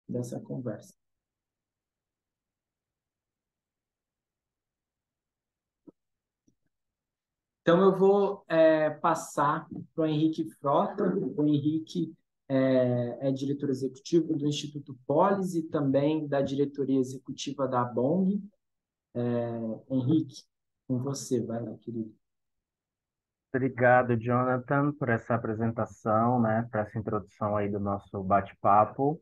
dessa conversa. Então, eu vou passar para o Henrique Frota. O Henrique é diretor executivo do Instituto Polis e também da diretoria executiva da Bong. Henrique, com você, vai lá, querido. Obrigado, Jonathan, por essa apresentação, né, por essa introdução aí do nosso bate-papo.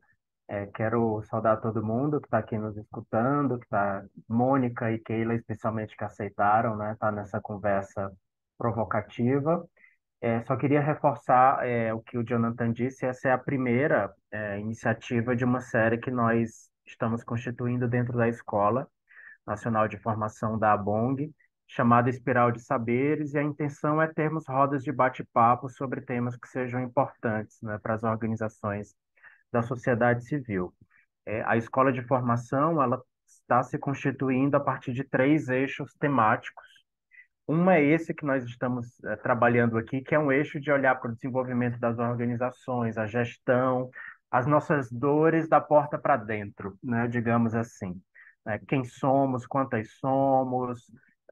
Quero saudar todo mundo que está aqui nos escutando, que está, Mônica e Keila, especialmente, que aceitaram, né, estar nessa conversa provocativa. Só queria reforçar, o que o Jonathan disse, essa é a primeira, iniciativa de uma série que nós estamos constituindo dentro da Escola Nacional de Formação da ABONG, chamada Espiral de Saberes, e a intenção é termos rodas de bate-papo sobre temas que sejam importantes, né, para as organizações da sociedade civil. A escola de formação, ela está se constituindo a partir de três eixos temáticos. Um é esse que nós estamos trabalhando aqui, que é um eixo de olhar para o desenvolvimento das organizações, a gestão, as nossas dores da porta para dentro, né, digamos assim. Quem somos, quantas somos,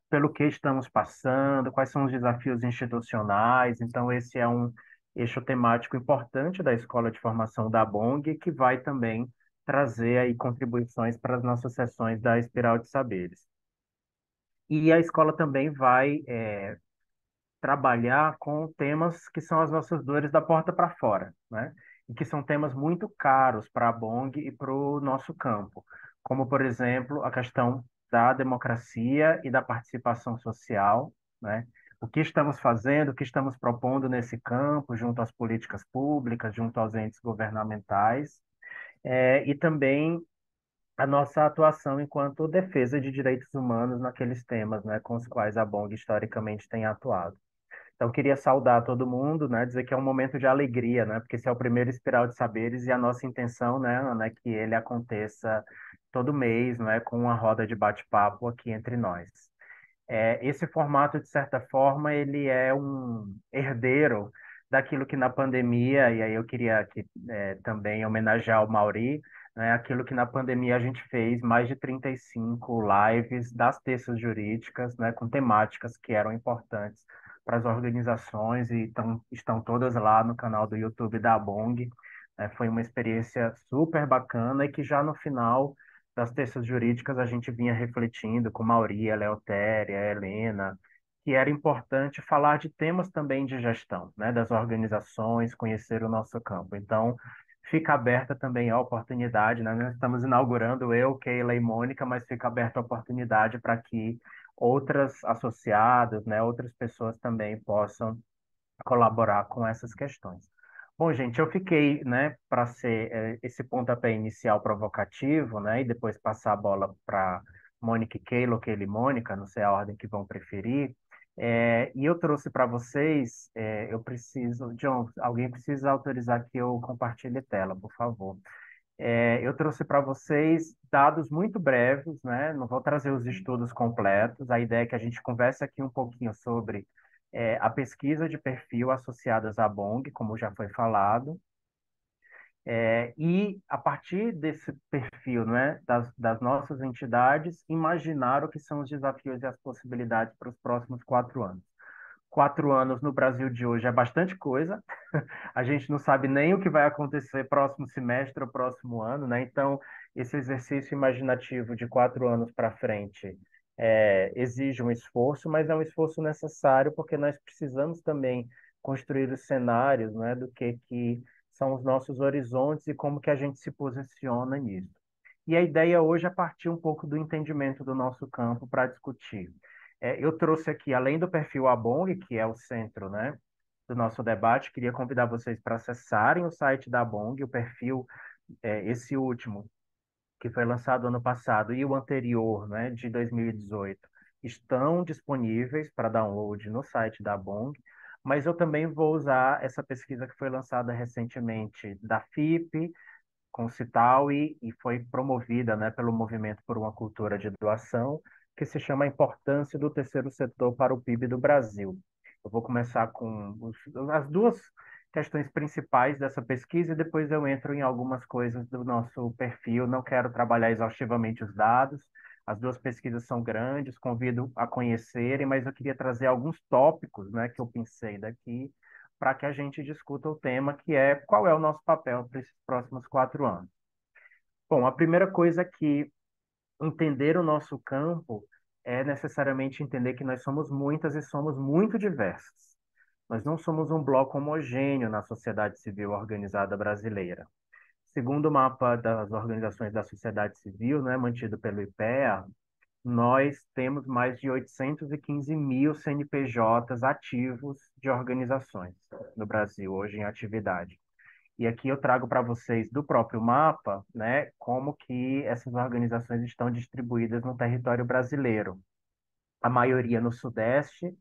pelo que estamos passando, quais são os desafios institucionais. Então, esse é um eixo temático importante da Escola de Formação da BONG, que vai também trazer aí contribuições para as nossas sessões da Espiral de Saberes. E a escola também vai trabalhar com temas que são as nossas dores da porta para fora, né? E que são temas muito caros para a BONG e para o nosso campo, como, por exemplo, a questão da democracia e da participação social, né? O que estamos fazendo, o que estamos propondo nesse campo, junto às políticas públicas, junto aos entes governamentais, e também a nossa atuação enquanto defesa de direitos humanos naqueles temas, né, com os quais a BONG historicamente tem atuado. Então, queria saudar todo mundo, né, dizer que é um momento de alegria, né, porque esse é o primeiro Espiral de Saberes e a nossa intenção, né, Ana, é que ele aconteça todo mês, né, com uma roda de bate-papo aqui entre nós. Esse formato, de certa forma, ele é um herdeiro daquilo que na pandemia, e aí eu queria aqui, também homenagear o Mauri, né, aquilo que na pandemia a gente fez, mais de 35 lives das terças jurídicas, né, com temáticas que eram importantes para as organizações e estão todas lá no canal do YouTube da Bong. Foi uma experiência super bacana e que já no final das terças jurídicas a gente vinha refletindo com Mauri, a Leotéria, a Helena, que era importante falar de temas também de gestão, né, das organizações, conhecer o nosso campo. Então, fica aberta também a oportunidade, né? Nós estamos inaugurando eu, Keila e Mônica, mas fica aberta a oportunidade para que outras associadas, né, outras pessoas também possam colaborar com essas questões. Bom, gente, eu fiquei, né, para ser esse pontapé inicial provocativo, né, e depois passar a bola para Mônica e Keila, ou Keila e Mônica, não sei a ordem que vão preferir. E eu trouxe para vocês, eu preciso, John, alguém precisa autorizar que eu compartilhe tela, por favor. Eu trouxe para vocês dados muito breves, né? Não vou trazer os estudos completos. A ideia é que a gente converse aqui um pouquinho sobre a pesquisa de perfil associadas à BONG, como já foi falado, e a partir desse perfil, né, das nossas entidades, imaginar o que são os desafios e as possibilidades para os próximos 4 anos. 4 anos no Brasil de hoje é bastante coisa. A gente não sabe nem o que vai acontecer próximo semestre ou próximo ano, né? Então, esse exercício imaginativo de 4 anos para frente exige um esforço, mas é um esforço necessário porque nós precisamos também construir os cenários, né, do que são os nossos horizontes e como que a gente se posiciona nisso. E a ideia hoje é partir um pouco do entendimento do nosso campo para discutir. Eu trouxe aqui, além do perfil Abong, que é o centro, né, do nosso debate, queria convidar vocês para acessarem o site da Abong, o perfil, esse último, que foi lançado ano passado, e o anterior, né, de 2018, estão disponíveis para download no site da Abong, mas eu também vou usar essa pesquisa que foi lançada recentemente da FIP, com o Citaui, e foi promovida, né, pelo Movimento por uma Cultura de Doação, que se chama A Importância do Terceiro Setor para o PIB do Brasil. Eu vou começar com as duas questões principais dessa pesquisa e depois eu entro em algumas coisas do nosso perfil. Não quero trabalhar exaustivamente os dados. As duas pesquisas são grandes, convido a conhecerem, mas eu queria trazer alguns tópicos, né, que eu pensei daqui para que a gente discuta o tema, que é qual é o nosso papel para esses próximos 4 anos. Bom, a primeira coisa é que entender o nosso campo é necessariamente entender que nós somos muitas e somos muito diversas. Nós não somos um bloco homogêneo na sociedade civil organizada brasileira. Segundo o mapa das organizações da sociedade civil, né, mantido pelo IPEA, nós temos mais de 815 mil CNPJs ativos de organizações no Brasil, hoje em atividade. E aqui eu trago para vocês do próprio mapa, né, como que essas organizações estão distribuídas no território brasileiro. A maioria no Sudeste,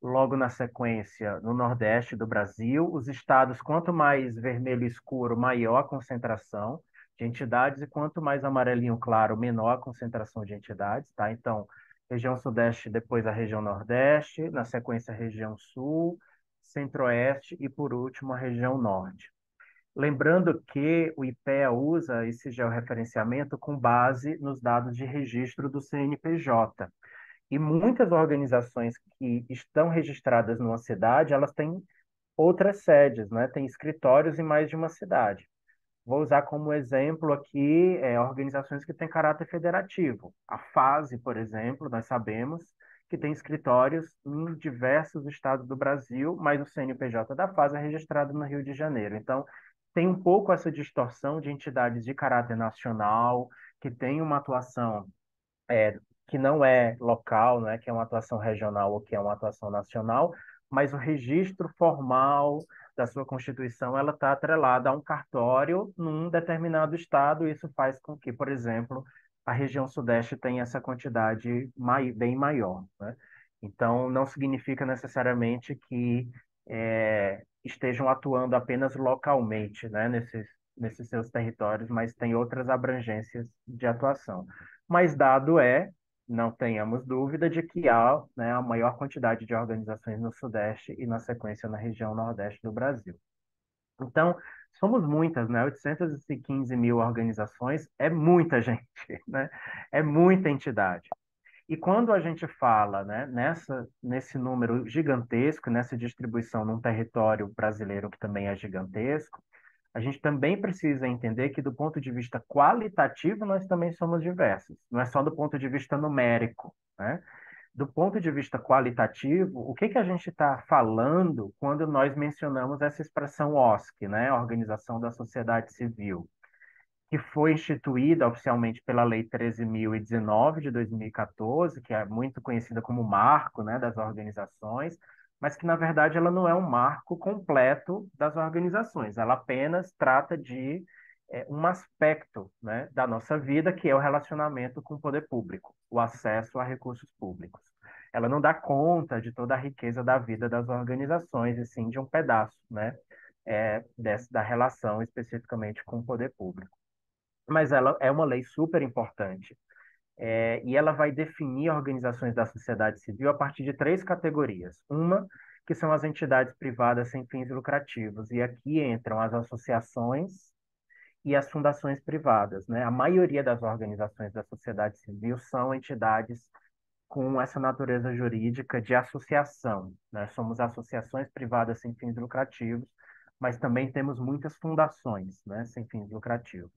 logo na sequência no Nordeste do Brasil. Os estados, quanto mais vermelho escuro, maior a concentração de entidades, e quanto mais amarelinho claro, menor a concentração de entidades, tá? Então, região Sudeste, depois a região Nordeste, na sequência a região Sul, Centro-Oeste e, por último, a região Norte. Lembrando que o IPEA usa esse georreferenciamento com base nos dados de registro do CNPJ. E muitas organizações que estão registradas numa cidade, elas têm outras sedes, né? Tem escritórios em mais de uma cidade. Vou usar como exemplo aqui organizações que têm caráter federativo. A FASE, por exemplo, nós sabemos que tem escritórios em diversos estados do Brasil, mas o CNPJ da FASE é registrado no Rio de Janeiro. Então, tem um pouco essa distorção de entidades de caráter nacional, que têm uma atuação que não é local, né, que é uma atuação regional ou que é uma atuação nacional, mas o registro formal da sua constituição ela está atrelada a um cartório num determinado estado. E isso faz com que, por exemplo, a região Sudeste tenha essa quantidade bem maior, né? Então, não significa necessariamente que estejam atuando apenas localmente, né, nesses seus territórios, mas tem outras abrangências de atuação. Mas dado não tenhamos dúvida de que há, né, a maior quantidade de organizações no Sudeste e, na sequência, na região Nordeste do Brasil. Então, somos muitas, né? 815 mil organizações é muita gente, né? É muita entidade. E quando a gente fala, né, nesse número gigantesco, nessa distribuição num território brasileiro que também é gigantesco, a gente também precisa entender que, do ponto de vista qualitativo, nós também somos diversos. Não é só do ponto de vista numérico, né? Do ponto de vista qualitativo, o que que a gente está falando quando nós mencionamos essa expressão OSC, né? Organização da Sociedade Civil, que foi instituída oficialmente pela Lei 13.019 de 2014, que é muito conhecida como marco, né, das organizações, mas que, na verdade, ela não é um marco completo das organizações. Ela apenas trata de um aspecto, né, da nossa vida, que é o relacionamento com o poder público, o acesso a recursos públicos. Ela não dá conta de toda a riqueza da vida das organizações, e sim de um pedaço, né, da relação especificamente com o poder público. Mas ela é uma lei super importante. E ela vai definir organizações da sociedade civil a partir de três categorias. Uma, que são as entidades privadas sem fins lucrativos, e aqui entram as associações e as fundações privadas, né? A maioria das organizações da sociedade civil são entidades com essa natureza jurídica de associação, né? Somos associações privadas sem fins lucrativos, mas também temos muitas fundações, né, sem fins lucrativos.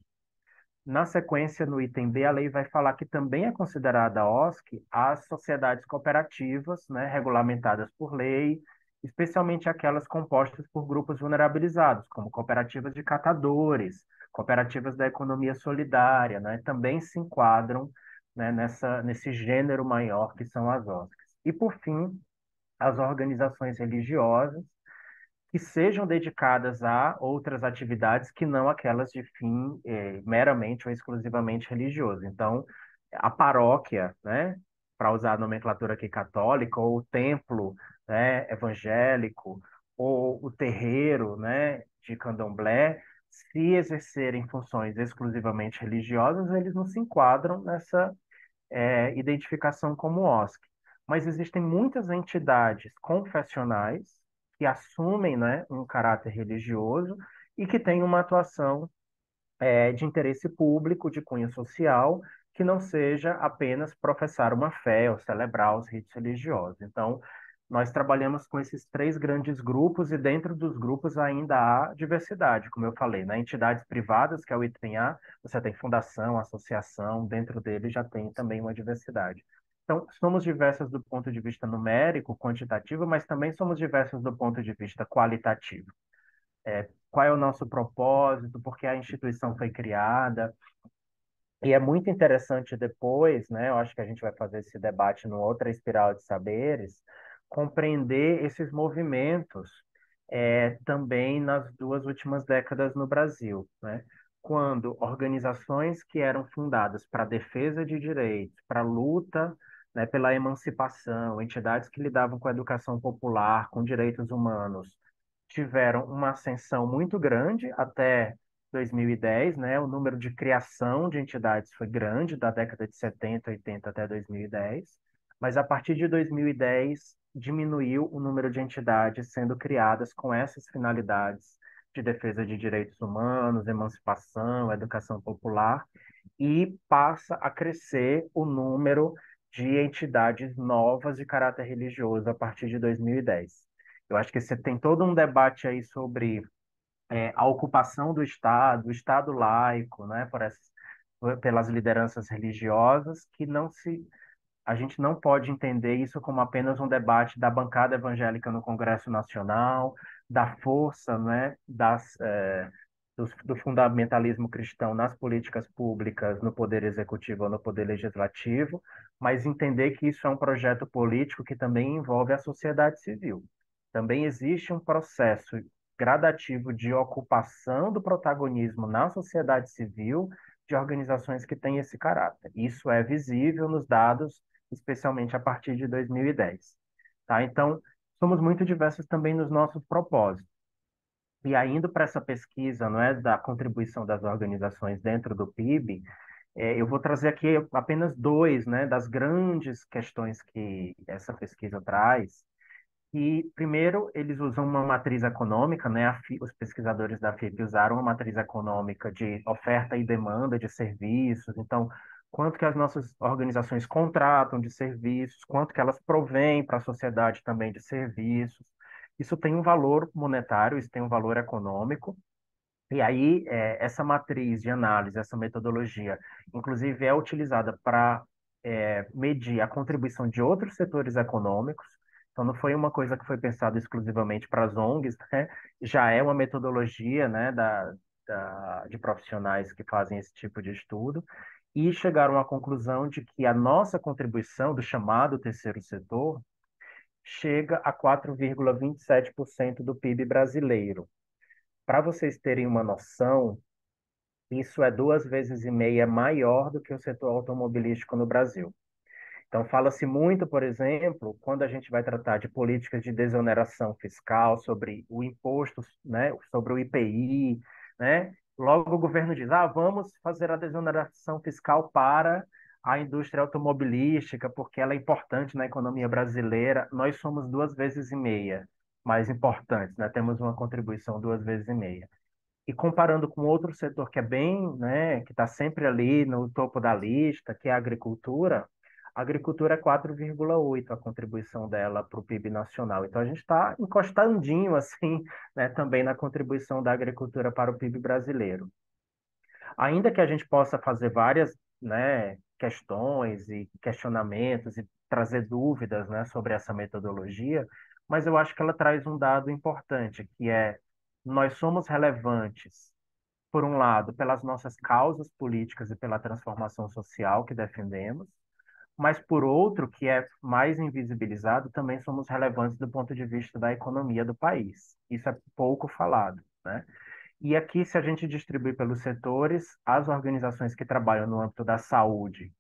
Na sequência, no item B, a lei vai falar que também é considerada OSC as sociedades cooperativas, né, regulamentadas por lei, especialmente aquelas compostas por grupos vulnerabilizados, como cooperativas de catadores, cooperativas da economia solidária, né, também se enquadram, né, nesse gênero maior que são as OSCs. E, por fim, as organizações religiosas, que sejam dedicadas a outras atividades que não aquelas de fim meramente ou exclusivamente religioso. Então, a paróquia, né, para usar a nomenclatura aqui católica, ou o templo, né, evangélico, ou o terreiro, né, de candomblé, se exercerem funções exclusivamente religiosas, eles não se enquadram nessa identificação como OSC. Mas existem muitas entidades confessionais que assumem, né, um caráter religioso e que têm uma atuação de interesse público, de cunho social, que não seja apenas professar uma fé ou celebrar os ritos religiosos. Então, nós trabalhamos com esses três grandes grupos e dentro dos grupos ainda há diversidade, como eu falei, né? Entidades privadas, que é o ITRINHA, você tem fundação, associação, dentro dele já tem também uma diversidade. Então, somos diversas do ponto de vista numérico, quantitativo, mas também somos diversas do ponto de vista qualitativo. Qual é o nosso propósito, por que a instituição foi criada. E é muito interessante depois, né? Eu acho que a gente vai fazer esse debate numa outra espiral de saberes, compreender esses movimentos também nas duas últimas décadas no Brasil, né? Quando organizações que eram fundadas para a defesa de direitos, para a luta, né, pela emancipação, entidades que lidavam com a educação popular, com direitos humanos, tiveram uma ascensão muito grande até 2010, né? O número de criação de entidades foi grande, da década de 70, 80 até 2010, mas a partir de 2010 diminuiu o número de entidades sendo criadas com essas finalidades de defesa de direitos humanos, emancipação, educação popular, e passa a crescer o número de entidades novas de caráter religioso a partir de 2010. Eu acho que você tem todo um debate aí sobre a ocupação do Estado, o Estado laico, né, pelas lideranças religiosas, que não se, a gente não pode entender isso como apenas um debate da bancada evangélica no Congresso Nacional, da força, né, do fundamentalismo cristão nas políticas públicas, no poder executivo ou no poder legislativo, mas entender que isso é um projeto político que também envolve a sociedade civil. Também existe um processo gradativo de ocupação do protagonismo na sociedade civil de organizações que têm esse caráter. Isso é visível nos dados, especialmente a partir de 2010. Tá? Então, somos muito diversos também nos nossos propósitos. E aí, indo para essa pesquisa, não é, da contribuição das organizações dentro do PIB, eu vou trazer aqui apenas dois, né, das grandes questões que essa pesquisa traz. E, primeiro, eles usam uma matriz econômica, né? Os pesquisadores da FIP usaram uma matriz econômica de oferta e demanda de serviços. Então, quanto que as nossas organizações contratam de serviços, quanto que elas provêm para a sociedade também de serviços. Isso tem um valor monetário, isso tem um valor econômico. E aí, essa matriz de análise, essa metodologia, inclusive, é utilizada para medir a contribuição de outros setores econômicos. Então, não foi uma coisa que foi pensada exclusivamente para as ONGs, né? Já é uma metodologia, né, de profissionais que fazem esse tipo de estudo. E chegaram à conclusão de que a nossa contribuição do chamado terceiro setor chega a 4,27% do PIB brasileiro. Para vocês terem uma noção, isso é 2,5 vezes maior do que o setor automobilístico no Brasil. Então, fala-se muito, por exemplo, quando a gente vai tratar de políticas de desoneração fiscal, sobre o imposto, né, sobre o IPI, né? Logo o governo diz, vamos fazer a desoneração fiscal para a indústria automobilística, porque ela é importante na economia brasileira. Nós somos 2,5 vezes mais importantes, né? Temos uma contribuição 2,5 vezes. E comparando com outro setor que é bem, né, que está sempre ali no topo da lista, que é a agricultura é 4,8 a contribuição dela para o PIB nacional. Então a gente está encostandinho assim, né, também na contribuição da agricultura para o PIB brasileiro. Ainda que a gente possa fazer várias, né, questões e questionamentos e trazer dúvidas, né, sobre essa metodologia, mas eu acho que ela traz um dado importante, que é nós somos relevantes, por um lado, pelas nossas causas políticas e pela transformação social que defendemos, mas por outro, que é mais invisibilizado, também somos relevantes do ponto de vista da economia do país. Isso é pouco falado, né? E aqui, se a gente distribuir pelos setores, as organizações que trabalham no âmbito da saúde,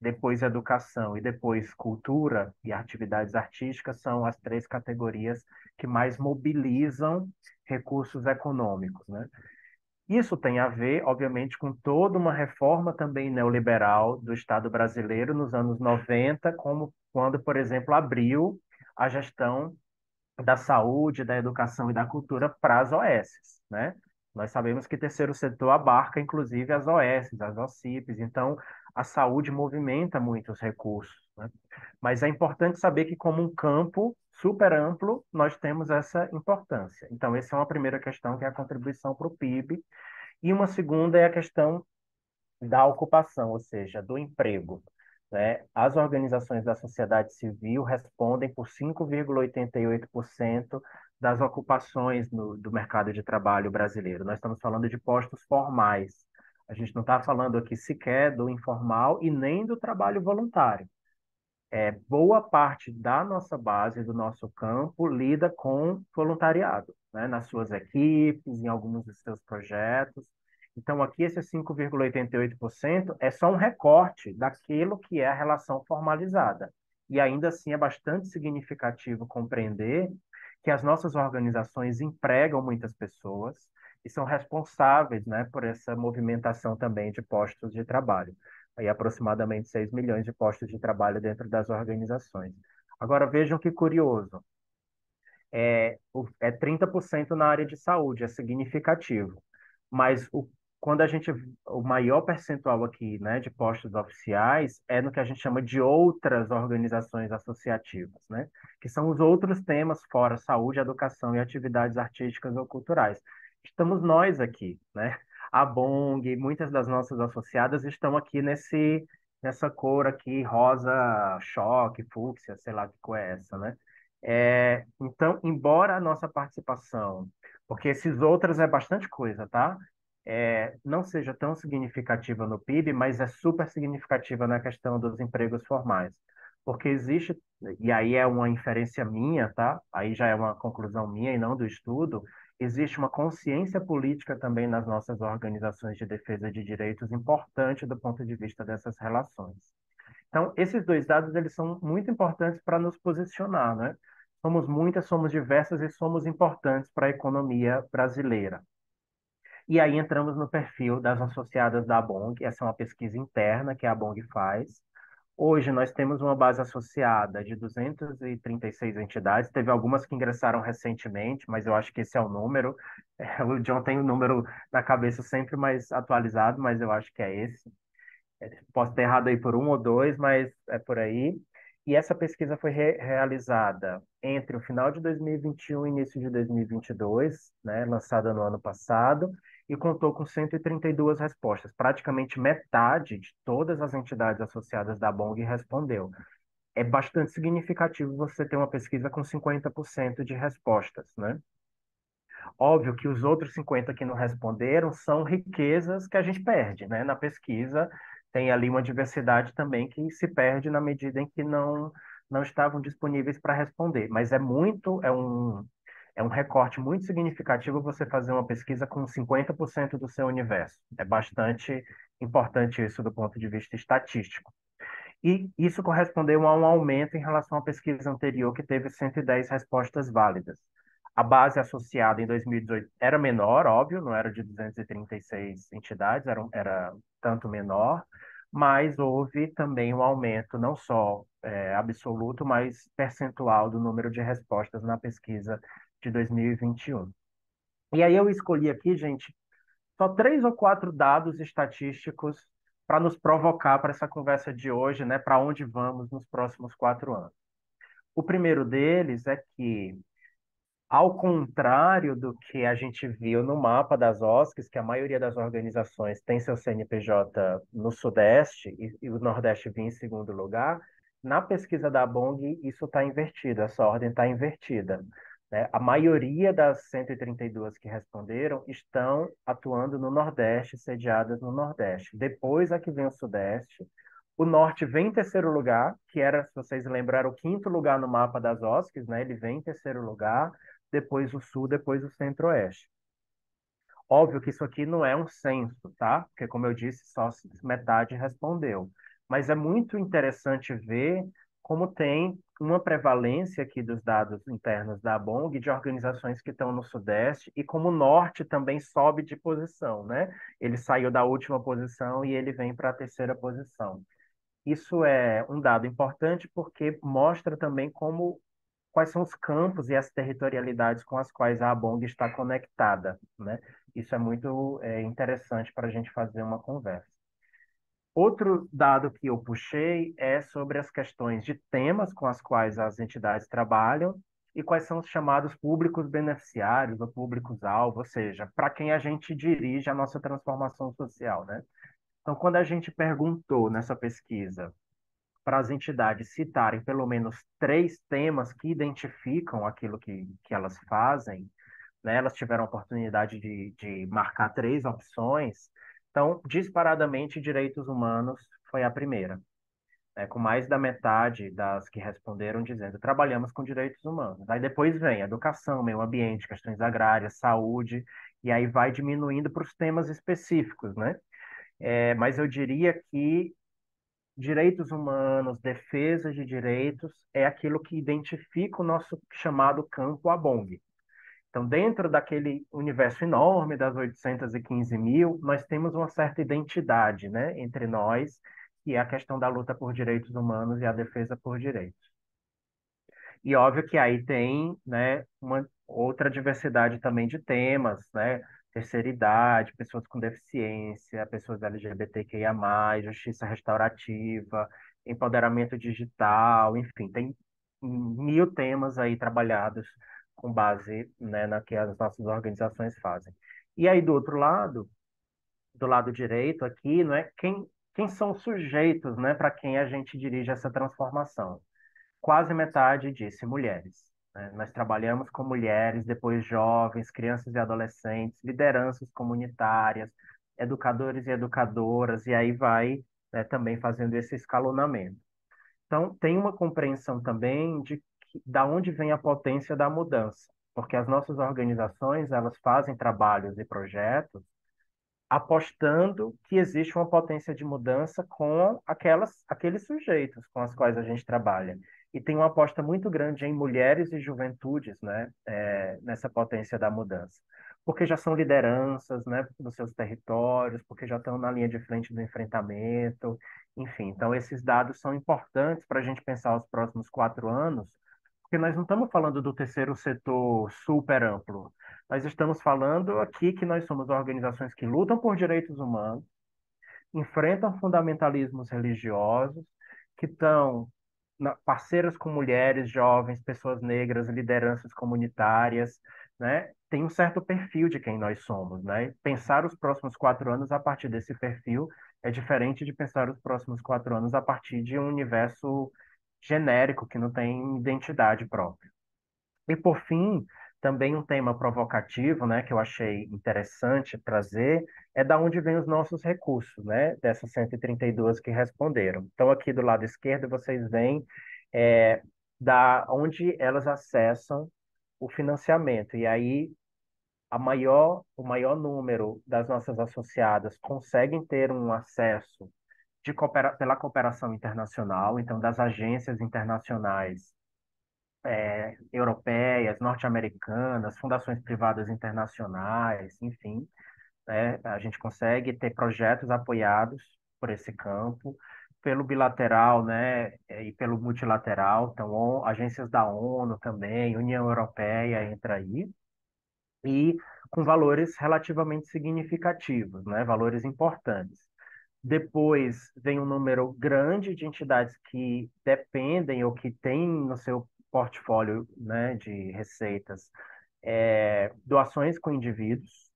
depois educação e depois cultura e atividades artísticas são as três categorias que mais mobilizam recursos econômicos, né? Isso tem a ver, obviamente, com toda uma reforma também neoliberal do Estado brasileiro nos anos 90, como quando, por exemplo, abriu a gestão da saúde, da educação e da cultura para as OSs, né? Nós sabemos que terceiro setor abarca, inclusive, as OSs, as OCPs, então a saúde movimenta muitos recursos, né? Mas é importante saber que, como um campo super amplo, nós temos essa importância. Então, essa é uma primeira questão, que é a contribuição para o PIB, e uma segunda é a questão da ocupação, ou seja, do emprego, né? As organizações da sociedade civil respondem por 5,88% das ocupações do mercado de trabalho brasileiro. Nós estamos falando de postos formais. A gente não está falando aqui sequer do informal e nem do trabalho voluntário. Boa parte da nossa base, do nosso campo, lida com voluntariado, né? Nas suas equipes, em alguns dos seus projetos. Então, aqui, esse 5,88% é só um recorte daquilo que é a relação formalizada. E ainda assim é bastante significativo compreender que as nossas organizações empregam muitas pessoas e são responsáveis, né, por essa movimentação também de postos de trabalho. Aí aproximadamente 6 milhões de postos de trabalho dentro das organizações. Agora vejam que curioso, é 30% na área de saúde, é significativo, mas quando a gente, o maior percentual aqui, né, de postos oficiais é no que a gente chama de outras organizações associativas, né, que são os outros temas fora saúde, educação e atividades artísticas ou culturais. Estamos nós aqui, né? A BONG, muitas das nossas associadas estão aqui nessa cor aqui, rosa, choque, fúcsia, sei lá que cor é essa, né? Então, embora a nossa participação, porque esses outros é bastante coisa, tá? Não seja tão significativa no PIB, mas é super significativa na questão dos empregos formais. Porque existe, e aí é uma inferência minha, tá? Aí já é uma conclusão minha e não do estudo, existe uma consciência política também nas nossas organizações de defesa de direitos importante do ponto de vista dessas relações. Então, esses dois dados eles são muito importantes para nos posicionar, né? Somos muitas, somos diversas e somos importantes para a economia brasileira. E aí entramos no perfil das associadas da BONG, essa é uma pesquisa interna que a BONG faz. Hoje nós temos uma base associada de 236 entidades, teve algumas que ingressaram recentemente, mas eu acho que esse é o número. O John tem o número na cabeça sempre mais atualizado, mas eu acho que é esse. Posso ter errado aí por um ou dois, mas é por aí. E essa pesquisa foi realizada entre o final de 2021 e início de 2022, né, lançada no ano passado, e contou com 132 respostas. Praticamente metade de todas as entidades associadas da BONG respondeu. É bastante significativo você ter uma pesquisa com 50% de respostas, né? Óbvio que os outros 50 que não responderam são riquezas que a gente perde, né? Na pesquisa tem ali uma diversidade também que se perde na medida em que não estavam disponíveis para responder. Mas é um recorte muito significativo você fazer uma pesquisa com 50% do seu universo. É bastante importante isso do ponto de vista estatístico. E isso correspondeu a um aumento em relação à pesquisa anterior, que teve 110 respostas válidas. A base associada em 2018 era menor, óbvio, não era de 236 entidades, era tanto menor, mas houve também um aumento, não só absoluto, mas percentual do número de respostas na pesquisa de 2021. E aí eu escolhi aqui, gente, só 3 ou 4 dados estatísticos para nos provocar para essa conversa de hoje, né? Para onde vamos nos próximos 4 anos. O primeiro deles é que, ao contrário do que a gente viu no mapa das OSCs, que a maioria das organizações tem seu CNPJ no Sudeste e o Nordeste vinha em segundo lugar, na pesquisa da BONG isso está invertido, essa ordem está invertida, né? A maioria das 132 que responderam estão atuando no Nordeste, sediadas no Nordeste. Depois é que vem o Sudeste. O Norte vem em terceiro lugar, que era, se vocês lembram, era o quinto lugar no mapa das OSCs, né? Ele vem em terceiro lugar, depois o Sul, depois o Centro-Oeste. Óbvio que isso aqui não é um censo, tá? Porque, como eu disse, só metade respondeu. Mas é muito interessante ver como tem uma prevalência aqui dos dados internos da BONG de organizações que estão no Sudeste e como o Norte também sobe de posição, né? Ele saiu da última posição e ele vem para a terceira posição. Isso é um dado importante porque mostra também como quais são os campos e as territorialidades com as quais a Abong está conectada, né? Isso é muito interessante para a gente fazer uma conversa. Outro dado que eu puxei é sobre as questões de temas com as quais as entidades trabalham e quais são os chamados públicos beneficiários ou públicos-alvo, ou seja, para quem a gente dirige a nossa transformação social, né? Então, quando a gente perguntou nessa pesquisa para as entidades citarem pelo menos três temas que identificam aquilo que elas fazem, né? Elas tiveram a oportunidade de marcar três opções. Então, disparadamente, direitos humanos foi a primeira, né? Com mais da metade das que responderam dizendo trabalhamos com direitos humanos. Aí depois vem educação, meio ambiente, questões agrárias, saúde, e aí vai diminuindo para os temas específicos, né? Mas eu diria que direitos humanos, defesa de direitos, é aquilo que identifica o nosso chamado campo ABONG. Então, dentro daquele universo enorme das 815 mil, nós temos uma certa identidade, né, entre nós, que é a questão da luta por direitos humanos e a defesa por direitos. E óbvio que aí tem, né, uma outra diversidade também de temas, né, terceira idade, pessoas com deficiência, pessoas LGBTQIA+, justiça restaurativa, empoderamento digital, enfim, tem mil temas aí trabalhados com base, né, na que as nossas organizações fazem. E aí, do lado direito aqui, não é quem são os sujeitos, né, para quem a gente dirige essa transformação? Quase metade disse mulheres, né? Nós trabalhamos com mulheres, depois jovens, crianças e adolescentes, lideranças comunitárias, educadores e educadoras, e aí vai, né, também fazendo esse escalonamento. Então, tem uma compreensão também da onde vem a potência da mudança, porque as nossas organizações, elas fazem trabalhos e projetos apostando que existe uma potência de mudança com aqueles sujeitos com os quais a gente trabalha. E tem uma aposta muito grande em mulheres e juventudes, né, nessa potência da mudança. Porque já são lideranças, né, nos seus territórios, porque já estão na linha de frente do enfrentamento, enfim. Então, esses dados são importantes para a gente pensar os próximos 4 anos, porque nós não estamos falando do terceiro setor super amplo. Nós estamos falando aqui que nós somos organizações que lutam por direitos humanos, enfrentam fundamentalismos religiosos, que estão parceiras com mulheres, jovens, pessoas negras, lideranças comunitárias, né? Tem um certo perfil de quem nós somos, né? Pensar os próximos 4 anos a partir desse perfil é diferente de pensar os próximos 4 anos a partir de um universo genérico que não tem identidade própria. E por fim, também um tema provocativo, né, que eu achei interessante trazer, é da onde vêm os nossos recursos, né, dessas 132 que responderam. Então, aqui do lado esquerdo, vocês veem da onde elas acessam o financiamento. E aí, o maior número das nossas associadas conseguem ter um acesso pela cooperação internacional, então, das agências internacionais europeias, norte-americanas, fundações privadas internacionais, enfim, né? A gente consegue ter projetos apoiados por esse campo, pelo bilateral, né, e pelo multilateral, então agências da ONU também, União Europeia entra aí, e com valores relativamente significativos, né, valores importantes. Depois vem um número grande de entidades que dependem ou que têm no seu portfólio, né, de receitas doações com indivíduos,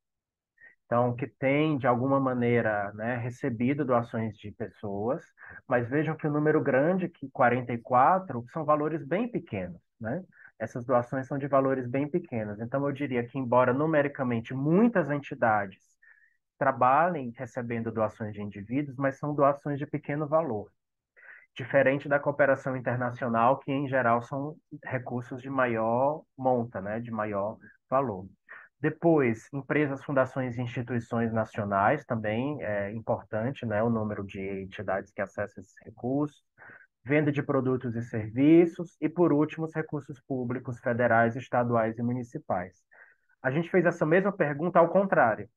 então que tem de alguma maneira, né, recebido doações de pessoas, mas vejam que o número grande, que 44, são valores bem pequenos, né? Essas doações são de valores bem pequenos. Então eu diria que embora numericamente muitas entidades trabalhem recebendo doações de indivíduos, mas são doações de pequeno valor, diferente da cooperação internacional, que em geral são recursos de maior monta, né, de maior valor. Depois, empresas, fundações e instituições nacionais, também é importante, né, o número de entidades que acessam esses recursos, venda de produtos e serviços, e, por último, os recursos públicos federais, estaduais e municipais. A gente fez essa mesma pergunta ao contrário,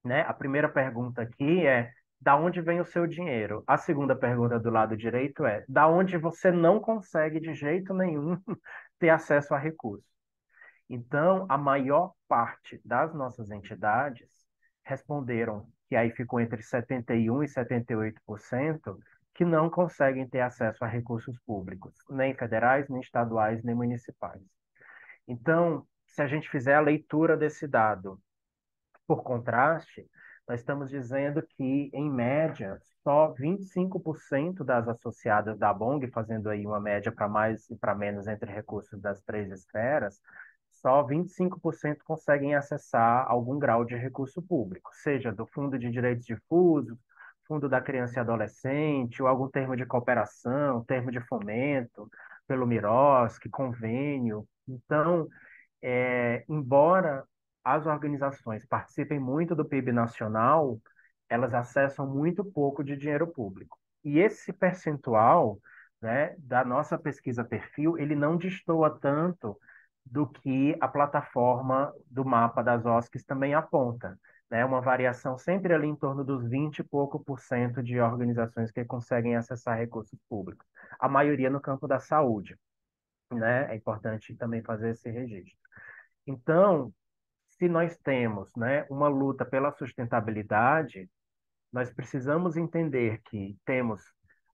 né? A primeira pergunta aqui é: da onde vem o seu dinheiro? A segunda pergunta do lado direito é: da onde você não consegue de jeito nenhum ter acesso a recursos. Então, a maior parte das nossas entidades responderam que aí ficou entre 71% e 78% que não conseguem ter acesso a recursos públicos, nem federais, nem estaduais, nem municipais. Então, se a gente fizer a leitura desse dado por contraste, nós estamos dizendo que, em média, só 25% das associadas da BONG, fazendo aí uma média para mais e para menos entre recursos das três esferas, só 25% conseguem acessar algum grau de recurso público, seja do Fundo de Direitos Difusos, Fundo da Criança e Adolescente, ou algum termo de cooperação, termo de fomento, pelo MIROSC, convênio. Então, embora as organizações participem muito do PIB nacional, elas acessam muito pouco de dinheiro público. E esse percentual, né, da nossa pesquisa perfil, ele não destoa tanto do que a plataforma do mapa das OSCs também aponta, né? Uma variação sempre ali em torno dos 20 e pouco por cento de organizações que conseguem acessar recursos públicos. A maioria no campo da saúde, né? É importante também fazer esse registro. Então, se nós temos, né, uma luta pela sustentabilidade, nós precisamos entender que temos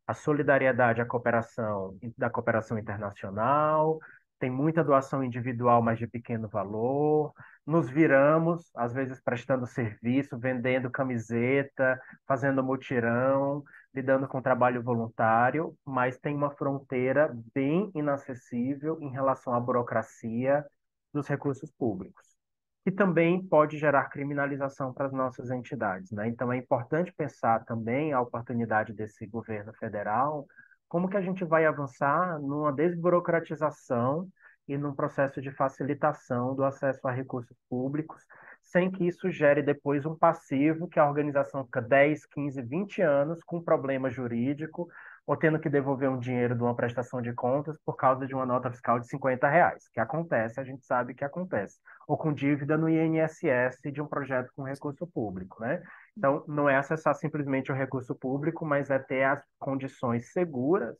a solidariedade, a cooperação da cooperação internacional, tem muita doação individual, mas de pequeno valor. Nos viramos, às vezes prestando serviço, vendendo camiseta, fazendo mutirão, lidando com trabalho voluntário, mas tem uma fronteira bem inacessível em relação à burocracia dos recursos públicos, que também pode gerar criminalização para as nossas entidades, né? Então é importante pensar também a oportunidade desse governo federal, como que a gente vai avançar numa desburocratização e num processo de facilitação do acesso a recursos públicos, sem que isso gere depois um passivo que a organização fica 10, 15, 20 anos com problema jurídico ou tendo que devolver um dinheiro de uma prestação de contas por causa de uma nota fiscal de R$ 50, que acontece, a gente sabe que acontece, ou com dívida no INSS de um projeto com recurso público, né? Então, não é acessar simplesmente o recurso público, mas é ter as condições seguras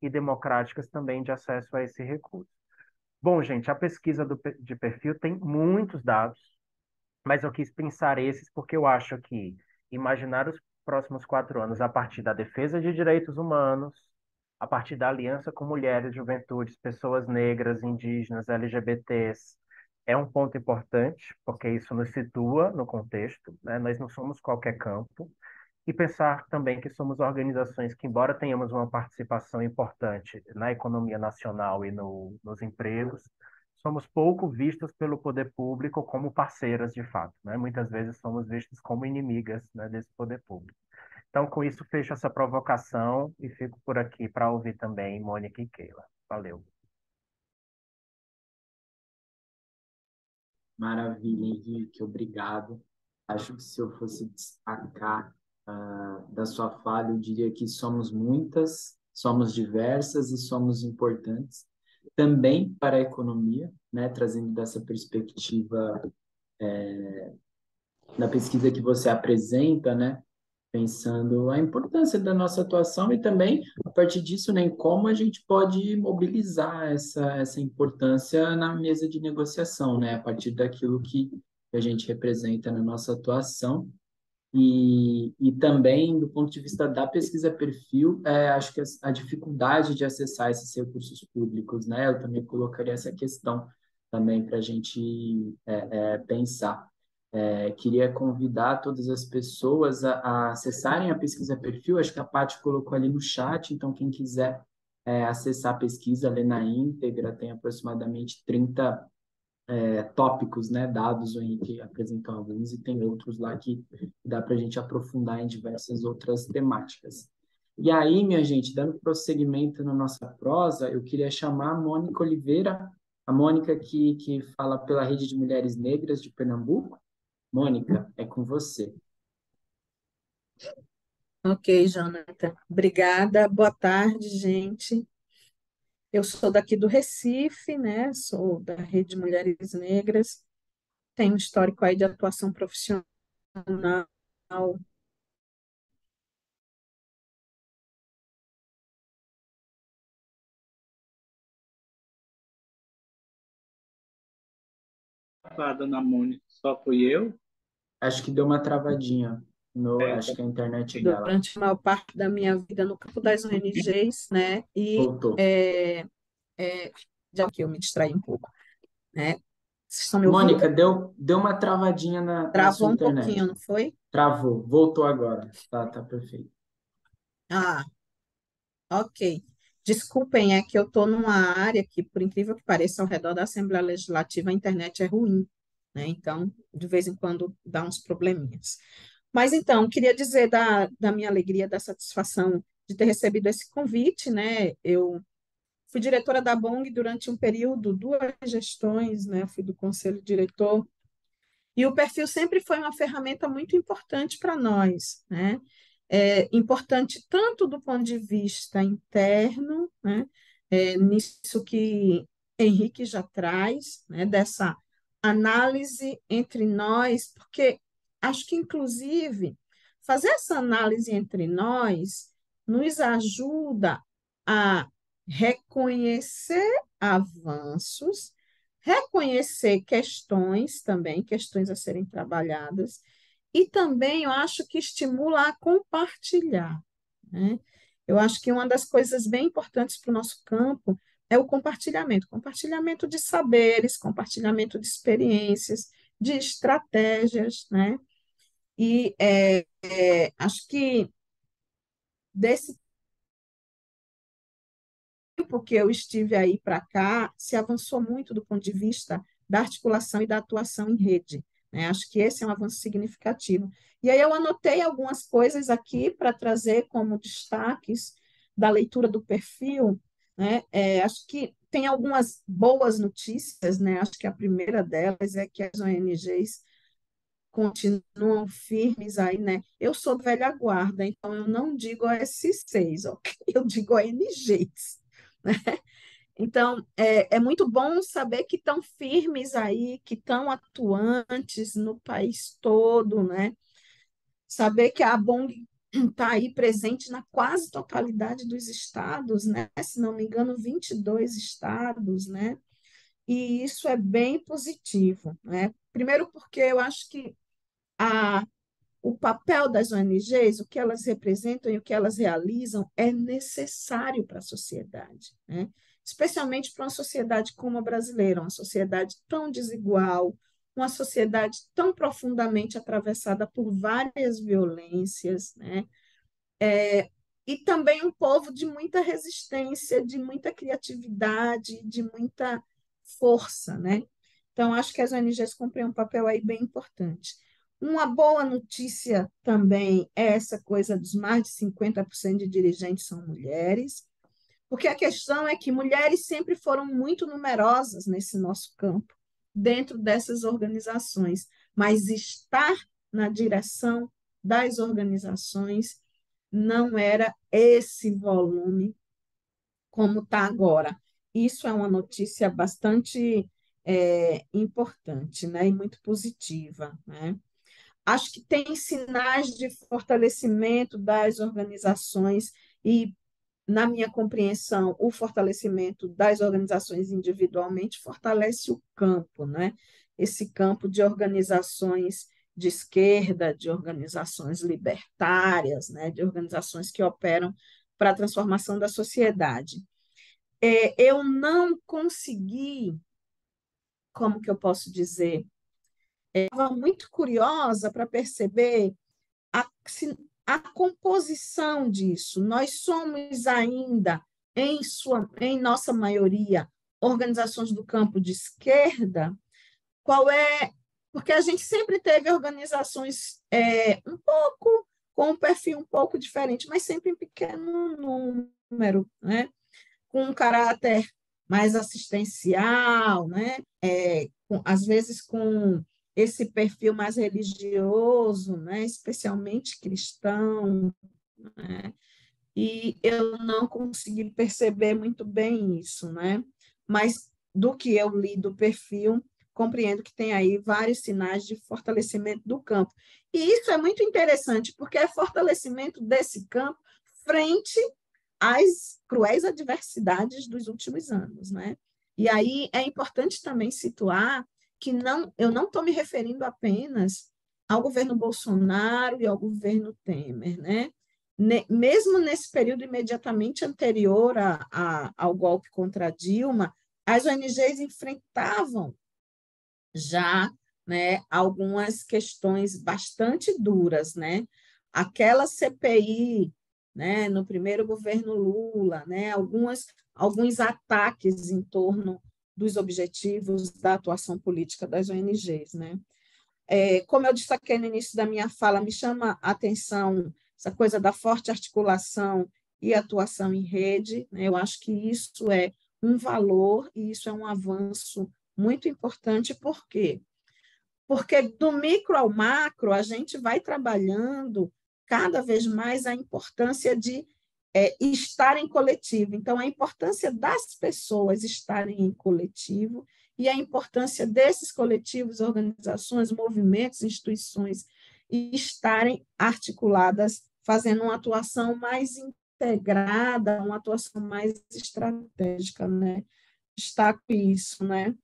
e democráticas também de acesso a esse recurso. Bom, gente, a pesquisa de perfil tem muitos dados, mas eu quis pensar esses porque eu acho que imaginar os próximos 4 anos a partir da defesa de direitos humanos, a partir da aliança com mulheres, juventudes, pessoas negras, indígenas, LGBTs, é um ponto importante, porque isso nos situa no contexto, né? Nós não somos qualquer campo. E pensar também que somos organizações que, embora tenhamos uma participação importante na economia nacional e nos empregos, somos pouco vistas pelo poder público como parceiras de fato, né? Muitas vezes somos vistas como inimigas, né, desse poder público. Então, com isso, fecho essa provocação e fico por aqui para ouvir também Mônica e Keila. Valeu. Maravilha, Henrique, obrigado. Acho que se eu fosse destacar da sua fala, eu diria que somos muitas, somos diversas e somos importantes também para a economia, né? Trazendo dessa perspectiva da pesquisa que você apresenta, né? Pensando a importância da nossa atuação e também, a partir disso, né, em como a gente pode mobilizar essa importância na mesa de negociação, né, a partir daquilo que a gente representa na nossa atuação. E também, do ponto de vista da pesquisa perfil, acho que a dificuldade de acessar esses recursos públicos, né, eu também colocaria essa questão também para a gente pensar. Queria convidar todas as pessoas a acessarem a pesquisa perfil, acho que a Paty colocou ali no chat, então quem quiser acessar a pesquisa, ler na íntegra, tem aproximadamente 30 tópicos, né, dados, o Henrique apresentou alguns e tem outros lá que dá para a gente aprofundar em diversas outras temáticas. E aí, minha gente, dando prosseguimento na nossa prosa, eu queria chamar a Mônica Oliveira, a Mônica que fala pela Rede de Mulheres Negras de Pernambuco. Mônica, é com você. Ok, Jonathan. Obrigada. Boa tarde, gente. Eu sou daqui do Recife, né? Sou da Rede Mulheres Negras. Tenho um histórico aí de atuação profissional a dona Mônica, só fui eu? Acho que deu uma travadinha. No, É, acho que é a internet dela Durante a maior parte da minha vida no campo das ONGs, né? E voltou. já que eu me distraí um pouco, né? Vocês estão me ouvindo? Mônica, deu uma travadinha na sua Travou um internet. pouquinho, não foi? Travou, voltou agora. Tá perfeito. Ah, ok. Desculpem, é que eu estou numa área que, por incrível que pareça, ao redor da Assembleia Legislativa, a internet é ruim, né? Então, de vez em quando dá uns probleminhas. Mas então, queria dizer da minha alegria, da satisfação de ter recebido esse convite, né? Eu fui diretora da BONG durante um período, 2 gestões, né? Fui do conselho diretor. E o perfil sempre foi uma ferramenta muito importante para nós, né? Importante tanto do ponto de vista interno, né? Nisso que Henrique já traz, né? Dessa análise entre nós, porque acho que, inclusive, fazer essa análise entre nós nos ajuda a reconhecer avanços, reconhecer questões também, questões a serem trabalhadas, e também eu acho que estimula a compartilhar, né? Eu acho que uma das coisas bem importantes para o nosso campo é o compartilhamento de saberes, compartilhamento de experiências, de estratégias, né? E acho que desse tempo que eu estive aí para cá, se avançou muito do ponto de vista da articulação e da atuação em rede, né? Acho que esse é um avanço significativo. E aí eu anotei algumas coisas aqui para trazer como destaques da leitura do perfil, né? Acho que tem algumas boas notícias, né? Acho que a primeira delas é que as ONGs continuam firmes aí, né? Eu sou velha guarda, então eu não digo OS6, ok? Eu digo ONGs, né? Então, é muito bom saber que estão firmes aí, que estão atuantes no país todo, né? Saber que a BONG está aí presente na quase totalidade dos estados, né? Se não me engano, 22 estados, né? E isso é bem positivo, né? Primeiro porque eu acho que a o papel das ONGs, o que elas representam e o que elas realizam é necessário para a sociedade, né? Especialmente para uma sociedade como a brasileira, uma sociedade tão desigual, uma sociedade tão profundamente atravessada por várias violências, né? E também um povo de muita resistência, de muita criatividade, de muita força, né? Então, acho que as ONGs cumprem um papel aí bem importante. Uma boa notícia também é essa coisa dos mais de 50% de dirigentes são mulheres, porque a questão é que mulheres sempre foram muito numerosas nesse nosso campo, dentro dessas organizações, mas estar na direção das organizações não era esse volume como está agora. Isso é uma notícia bastante importante, né, e muito positiva, né? Acho que tem sinais de fortalecimento das organizações e, na minha compreensão, o fortalecimento das organizações individualmente fortalece o campo, né? Esse campo de organizações de esquerda, de organizações libertárias, né? De organizações que operam para a transformação da sociedade. Eu não consegui, como que eu posso dizer, estava muito curiosa para perceber a, a composição disso. Nós somos ainda, em nossa maioria, organizações do campo de esquerda. Qual é? Porque a gente sempre teve organizações um pouco, com um perfil um pouco diferente, mas sempre em pequeno número, né? Com um caráter mais assistencial, né? Às vezes com esse perfil mais religioso, né? Especialmente cristão, né? E eu não consegui perceber muito bem isso, né? Mas do que eu li do perfil, compreendo que tem aí vários sinais de fortalecimento do campo. E isso é muito interessante, porque é fortalecimento desse campo frente às cruéis adversidades dos últimos anos, né? E aí é importante também situar que eu não estou me referindo apenas ao governo Bolsonaro e ao governo Temer, né? Mesmo nesse período imediatamente anterior ao golpe contra Dilma, as ONGs enfrentavam já, né, algumas questões bastante duras, né? Aquela CPI, né, no primeiro governo Lula, né, alguns ataques em torno dos objetivos da atuação política das ONGs, né? Como eu destaquei no início da minha fala, me chama a atenção essa coisa da forte articulação e atuação em rede, né? Eu acho que isso é um valor e isso é um avanço muito importante. Por quê? Porque do micro ao macro, a gente vai trabalhando cada vez mais a importância de estar em coletivo. Então, a importância das pessoas estarem em coletivo e a importância desses coletivos, organizações, movimentos, instituições estarem articuladas, fazendo uma atuação mais integrada, uma atuação mais estratégica, né? Destaco isso, né?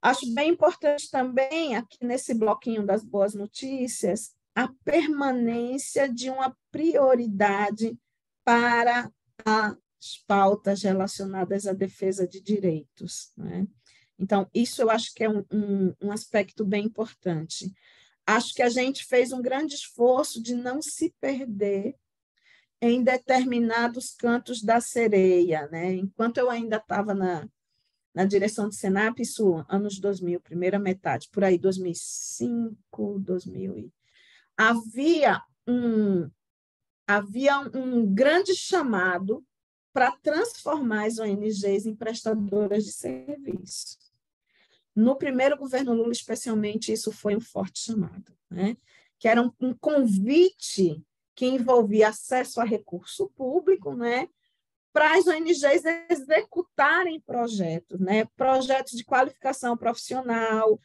Acho bem importante também, aqui nesse bloquinho das boas notícias, a permanência de uma prioridade para as pautas relacionadas à defesa de direitos, né? Então, isso eu acho que é um aspecto bem importante. Acho que a gente fez um grande esforço de não se perder em determinados cantos da sereia, né? Enquanto eu ainda estava na direção do Senap, isso anos 2000, primeira metade, por aí 2005, 2000. Havia um grande chamado para transformar as ONGs em prestadoras de serviço. No primeiro governo Lula, especialmente, isso foi um forte chamado, né? Que era um convite que envolvia acesso a recurso público, né? Para as ONGs executarem projetos, né? Projetos de qualificação profissional,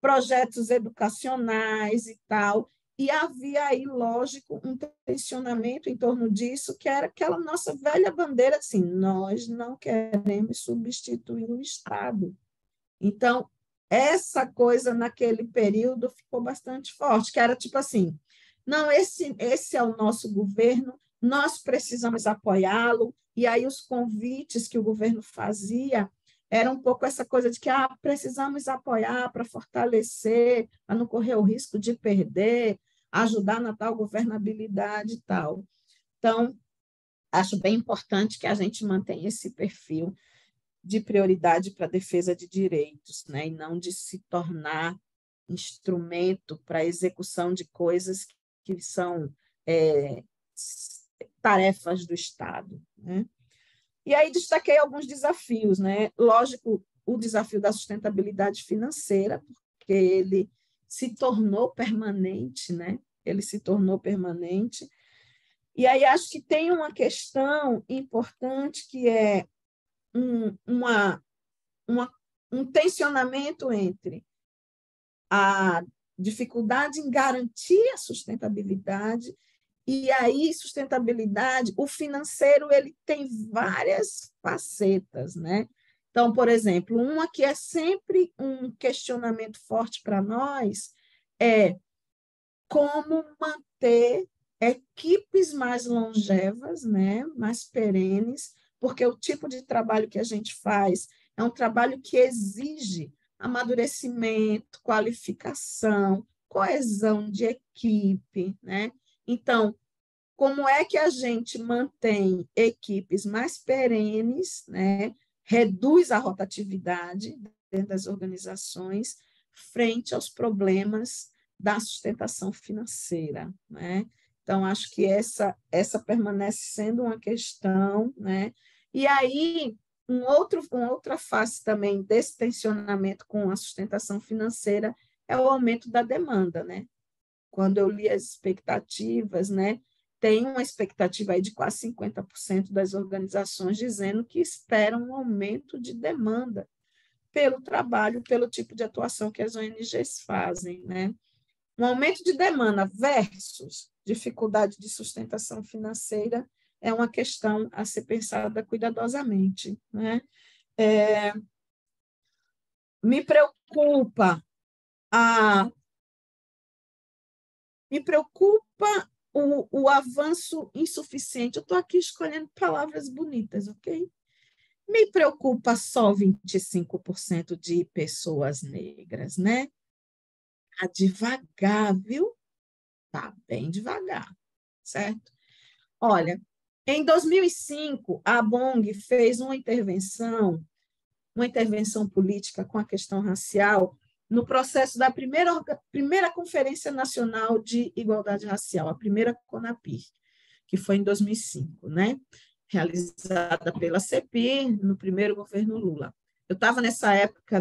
projetos educacionais e tal. E havia aí, lógico, um tensionamento em torno disso, que era aquela nossa velha bandeira, assim, nós não queremos substituir o Estado. Então, essa coisa naquele período ficou bastante forte, que era tipo assim, não, esse é o nosso governo, nós precisamos apoiá-lo, e aí os convites que o governo fazia eram um pouco essa coisa de que precisamos apoiar para fortalecer, para não correr o risco de perder, ajudar na tal governabilidade e tal. Então, acho bem importante que a gente mantenha esse perfil de prioridade para a defesa de direitos, né? E não de se tornar instrumento para a execução de coisas que são tarefas do Estado, né? E aí destaquei alguns desafios, né? Lógico, o desafio da sustentabilidade financeira, porque ele se tornou permanente, né? Ele se tornou permanente. E aí acho que tem uma questão importante que é um tensionamento entre a dificuldade em garantir a sustentabilidade e aí sustentabilidade, o financeiro ele tem várias facetas, né? Então, por exemplo, uma que é sempre um questionamento forte para nós é como manter equipes mais longevas, né, mais perenes, porque o tipo de trabalho que a gente faz é um trabalho que exige amadurecimento, qualificação, coesão de equipe, né? Então, como é que a gente mantém equipes mais perenes, né? Reduz a rotatividade dentro das organizações frente aos problemas da sustentação financeira, né? Então, acho que essa permanece sendo uma questão, né? E aí, uma outra face também desse tensionamento com a sustentação financeira é o aumento da demanda, né? Quando eu li as expectativas, né? Tem uma expectativa aí de quase 50% das organizações dizendo que esperam um aumento de demanda pelo trabalho, pelo tipo de atuação que as ONGs fazem, né? Um aumento de demanda versus dificuldade de sustentação financeira é uma questão a ser pensada cuidadosamente, né? Me preocupa a Me preocupa o avanço insuficiente. Eu estou aqui escolhendo palavras bonitas, ok? Me preocupa só 25% de pessoas negras, né? Tá devagar, viu? Tá bem devagar, certo? Olha, em 2005, a ABONG fez uma intervenção política com a questão racial no processo da primeira Conferência Nacional de Igualdade Racial, a primeira CONAPIR, que foi em 2005, né? Realizada pela CEPIR, no primeiro governo Lula. Eu estava nessa época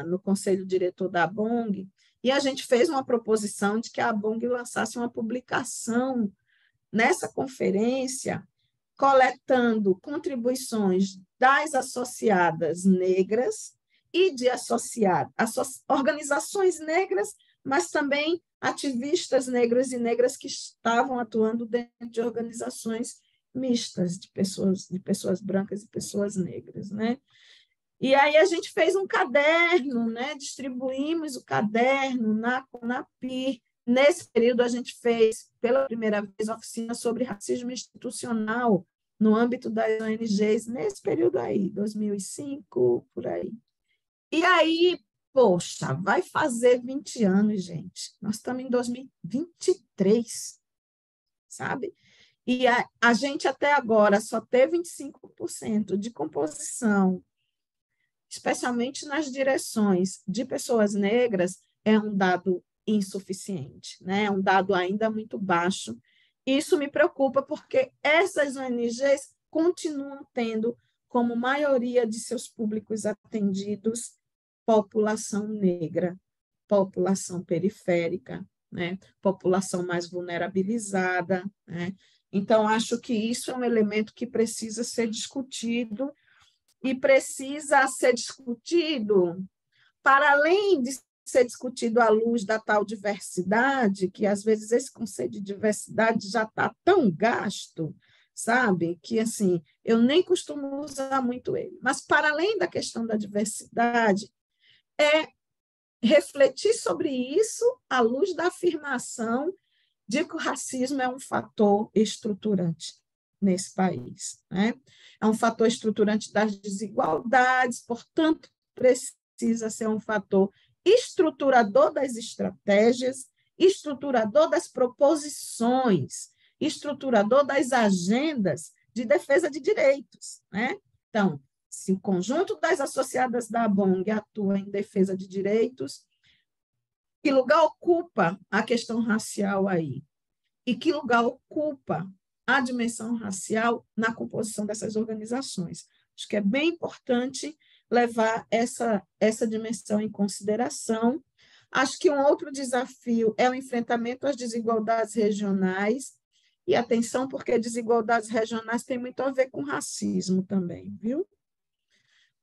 no conselho diretor da ABONG, e a gente fez uma proposição de que a ABONG lançasse uma publicação nessa conferência, coletando contribuições das associadas negras e de organizações negras, mas também ativistas negros e negras que estavam atuando dentro de organizações mistas de pessoas brancas e pessoas negras, né? E aí a gente fez um caderno, né? Distribuímos o caderno na CONAPIR. Nesse período, a gente fez, pela primeira vez, oficina sobre racismo institucional no âmbito das ONGs, nesse período aí, 2005, por aí. E aí, poxa, vai fazer 20 anos, gente. Nós estamos em 2023, sabe? E a gente até agora só teve 25% de composição, especialmente nas direções de pessoas negras, é um dado insuficiente, né? É um dado ainda muito baixo. Isso me preocupa porque essas ONGs continuam tendo como maioria de seus públicos atendidos população negra, população periférica, né? População mais vulnerabilizada, né? Então, acho que isso é um elemento que precisa ser discutido e precisa ser discutido para além de ser discutido à luz da tal diversidade, que às vezes esse conceito de diversidade já está tão gasto, sabe? Que assim, eu nem costumo usar muito ele. Mas para além da questão da diversidade, é refletir sobre isso à luz da afirmação de que o racismo é um fator estruturante nesse país, né? É um fator estruturante das desigualdades, portanto, precisa ser um fator estruturador das estratégias, estruturador das proposições, estruturador das agendas de defesa de direitos, né? Então, se o conjunto das associadas da ABONG atua em defesa de direitos, que lugar ocupa a questão racial aí? E que lugar ocupa a dimensão racial na composição dessas organizações? Acho que é bem importante levar essa dimensão em consideração. Acho que um outro desafio é o enfrentamento às desigualdades regionais, e atenção, porque desigualdades regionais têm muito a ver com racismo também, viu?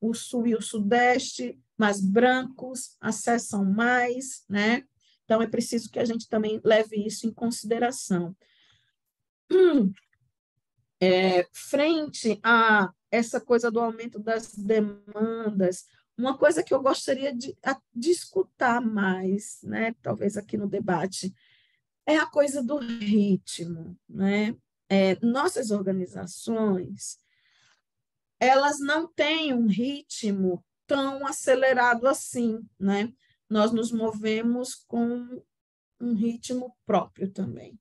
O Sul e o Sudeste, mais brancos, acessam mais, né? Então, é preciso que a gente também leve isso em consideração. Frente a essa coisa do aumento das demandas, uma coisa que eu gostaria de escutar mais, né? Talvez aqui no debate, é a coisa do ritmo, né? Nossas organizações, elas não têm um ritmo tão acelerado assim, né? Nós nos movemos com um ritmo próprio também.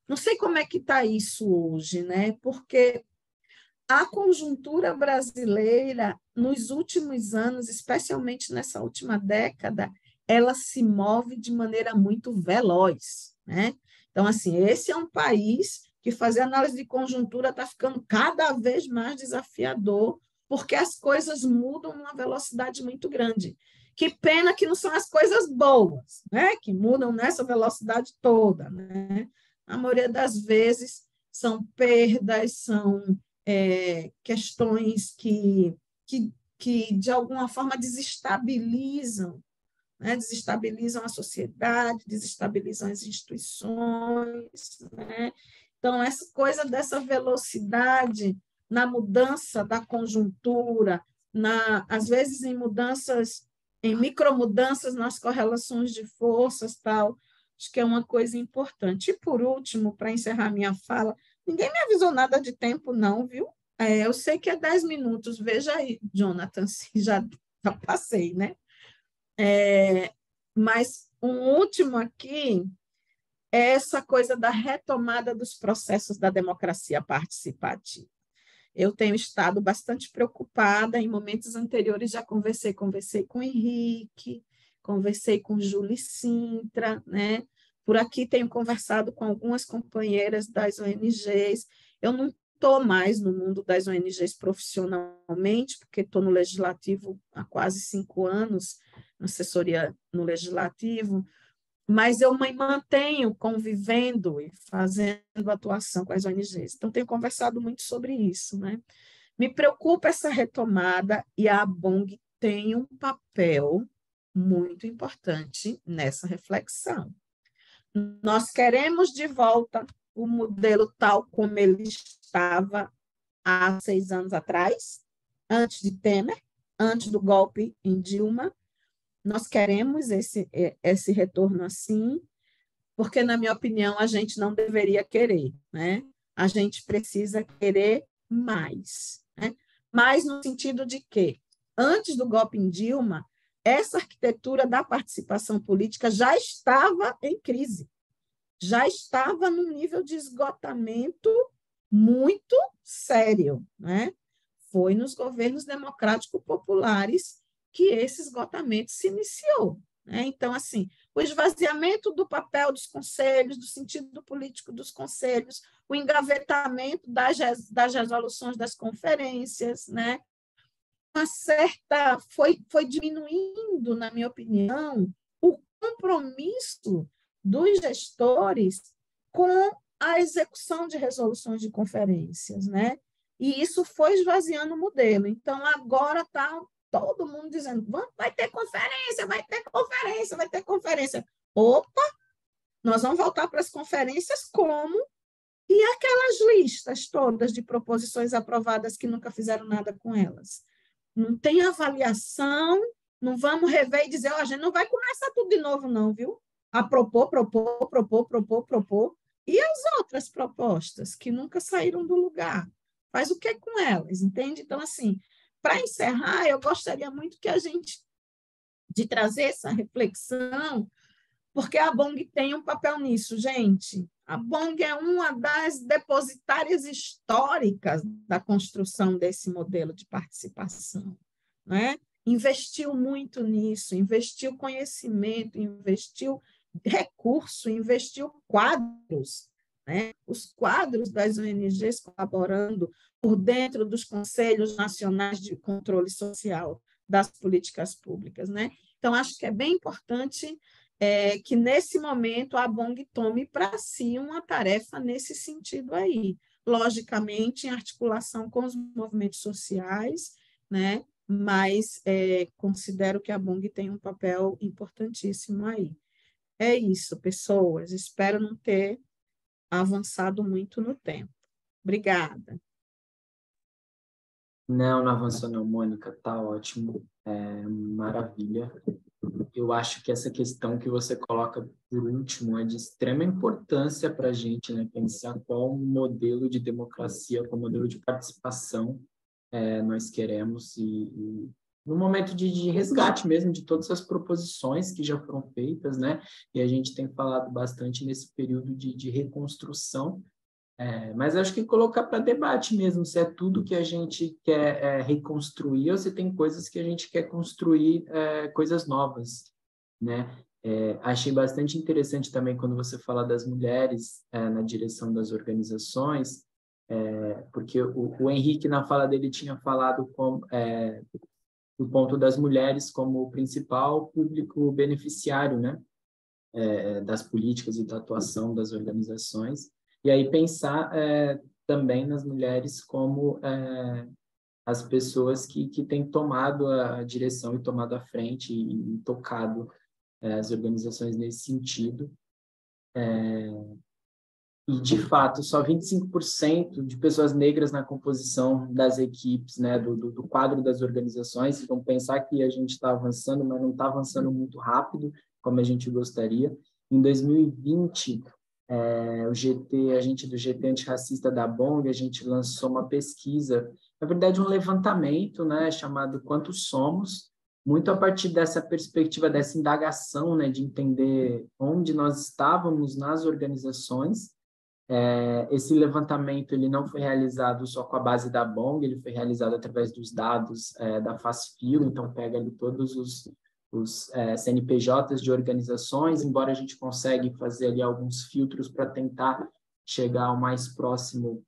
Não sei como é que está isso hoje, né? Porque a conjuntura brasileira, nos últimos anos, especialmente nessa última década, ela se move de maneira muito veloz, né? Então, assim, esse é um país que fazer análise de conjuntura está ficando cada vez mais desafiador, porque as coisas mudam numa velocidade muito grande. Que pena que não são as coisas boas, né? Que mudam nessa velocidade toda, né? A maioria das vezes são perdas, são questões que, de alguma forma, desestabilizam, né? Desestabilizam a sociedade, desestabilizam as instituições, né? Então, essa coisa dessa velocidade na mudança da conjuntura, às vezes em mudanças em micromudanças nas correlações de forças, tal. Acho que é uma coisa importante. E, por último, para encerrar minha fala, ninguém me avisou nada de tempo, não, viu? Eu sei que é 10 minutos. Veja aí, Jonathan, se já passei, né? Mas um último aqui é essa coisa da retomada dos processos da democracia participativa. Eu tenho estado bastante preocupada, em momentos anteriores já conversei com o Henrique, conversei com Júlia Sintra, né? Por aqui tenho conversado com algumas companheiras das ONGs. Eu não estou mais no mundo das ONGs profissionalmente, porque estou no Legislativo há quase 5 anos, na assessoria no Legislativo, mas eu me mantenho convivendo e fazendo atuação com as ONGs. Então, tenho conversado muito sobre isso, né? Me preocupa essa retomada e a ABONG tem um papel muito importante nessa reflexão. Nós queremos de volta o modelo tal como ele estava há 6 anos atrás, antes de Temer, antes do golpe em Dilma. Nós queremos esse retorno assim, porque, na minha opinião, a gente não deveria querer, né? A gente precisa querer mais, né? Mais no sentido de que, antes do golpe em Dilma, essa arquitetura da participação política já estava em crise, já estava num nível de esgotamento muito sério, né? Foi nos governos democrático-populares que esse esgotamento se iniciou, né? Então, assim, o esvaziamento do papel dos conselhos, do sentido político dos conselhos, o engavetamento das resoluções das conferências, né? Uma certa foi diminuindo, na minha opinião, o compromisso dos gestores com a execução de resoluções de conferências, né? E isso foi esvaziando o modelo. Então, agora está todo mundo dizendo, vai ter conferência, vai ter conferência, vai ter conferência. Opa, nós vamos voltar para as conferências como? E aquelas listas todas de proposições aprovadas que nunca fizeram nada com elas? Não tem avaliação, não vamos rever e dizer, a gente não vai começar tudo de novo, não, viu? A propor. E as outras propostas que nunca saíram do lugar? Faz o que com elas, entende? Então, assim, para encerrar, eu gostaria muito que a gente, de trazer essa reflexão, porque a BONG tem um papel nisso, gente. A BONG é uma das depositárias históricas da construção desse modelo de participação, né? Investiu muito nisso, investiu conhecimento, investiu recurso, investiu quadros, né? Os quadros das ONGs colaborando por dentro dos conselhos nacionais de controle social das políticas públicas, né? Então, acho que é bem importante que, nesse momento, a BONG tome para si uma tarefa nesse sentido aí, logicamente, em articulação com os movimentos sociais, né? Mas considero que a BONG tem um papel importantíssimo aí. É isso, pessoas. Espero não ter avançado muito no tempo. Obrigada. Não avançou não, Mônica, tá ótimo, maravilha. Eu acho que essa questão que você coloca por último é de extrema importância para a gente, né? Pensar qual modelo de democracia, qual modelo de participação nós queremos e no momento de resgate mesmo de todas as proposições que já foram feitas, né? E a gente tem falado bastante nesse período de reconstrução, mas acho que colocar para debate mesmo, se é tudo que a gente quer reconstruir ou se tem coisas que a gente quer construir coisas novas, né? Achei bastante interessante também quando você fala das mulheres na direção das organizações, porque o Henrique, na fala dele, tinha falado do ponto das mulheres como o principal público beneficiário, né? Das políticas e da atuação das organizações, e aí pensar também nas mulheres como as pessoas que têm tomado a direção e tomado a frente e tocado as organizações nesse sentido. E, de fato, só 25% de pessoas negras na composição das equipes, né, do quadro das organizações. Então, pensar que a gente está avançando, mas não está avançando muito rápido, como a gente gostaria. Em 2020, o GT, a gente do GT Antirracista da BONG, a gente lançou uma pesquisa, na verdade, um levantamento, né, chamado Quantos Somos, muito a partir dessa perspectiva, dessa indagação, né, de entender onde nós estávamos nas organizações. Esse levantamento ele não foi realizado só com a base da BONG, ele foi realizado através dos dados da Fazfil, então pega ali todos os CNPJs de organizações, embora a gente consiga fazer ali alguns filtros para tentar chegar ao mais próximo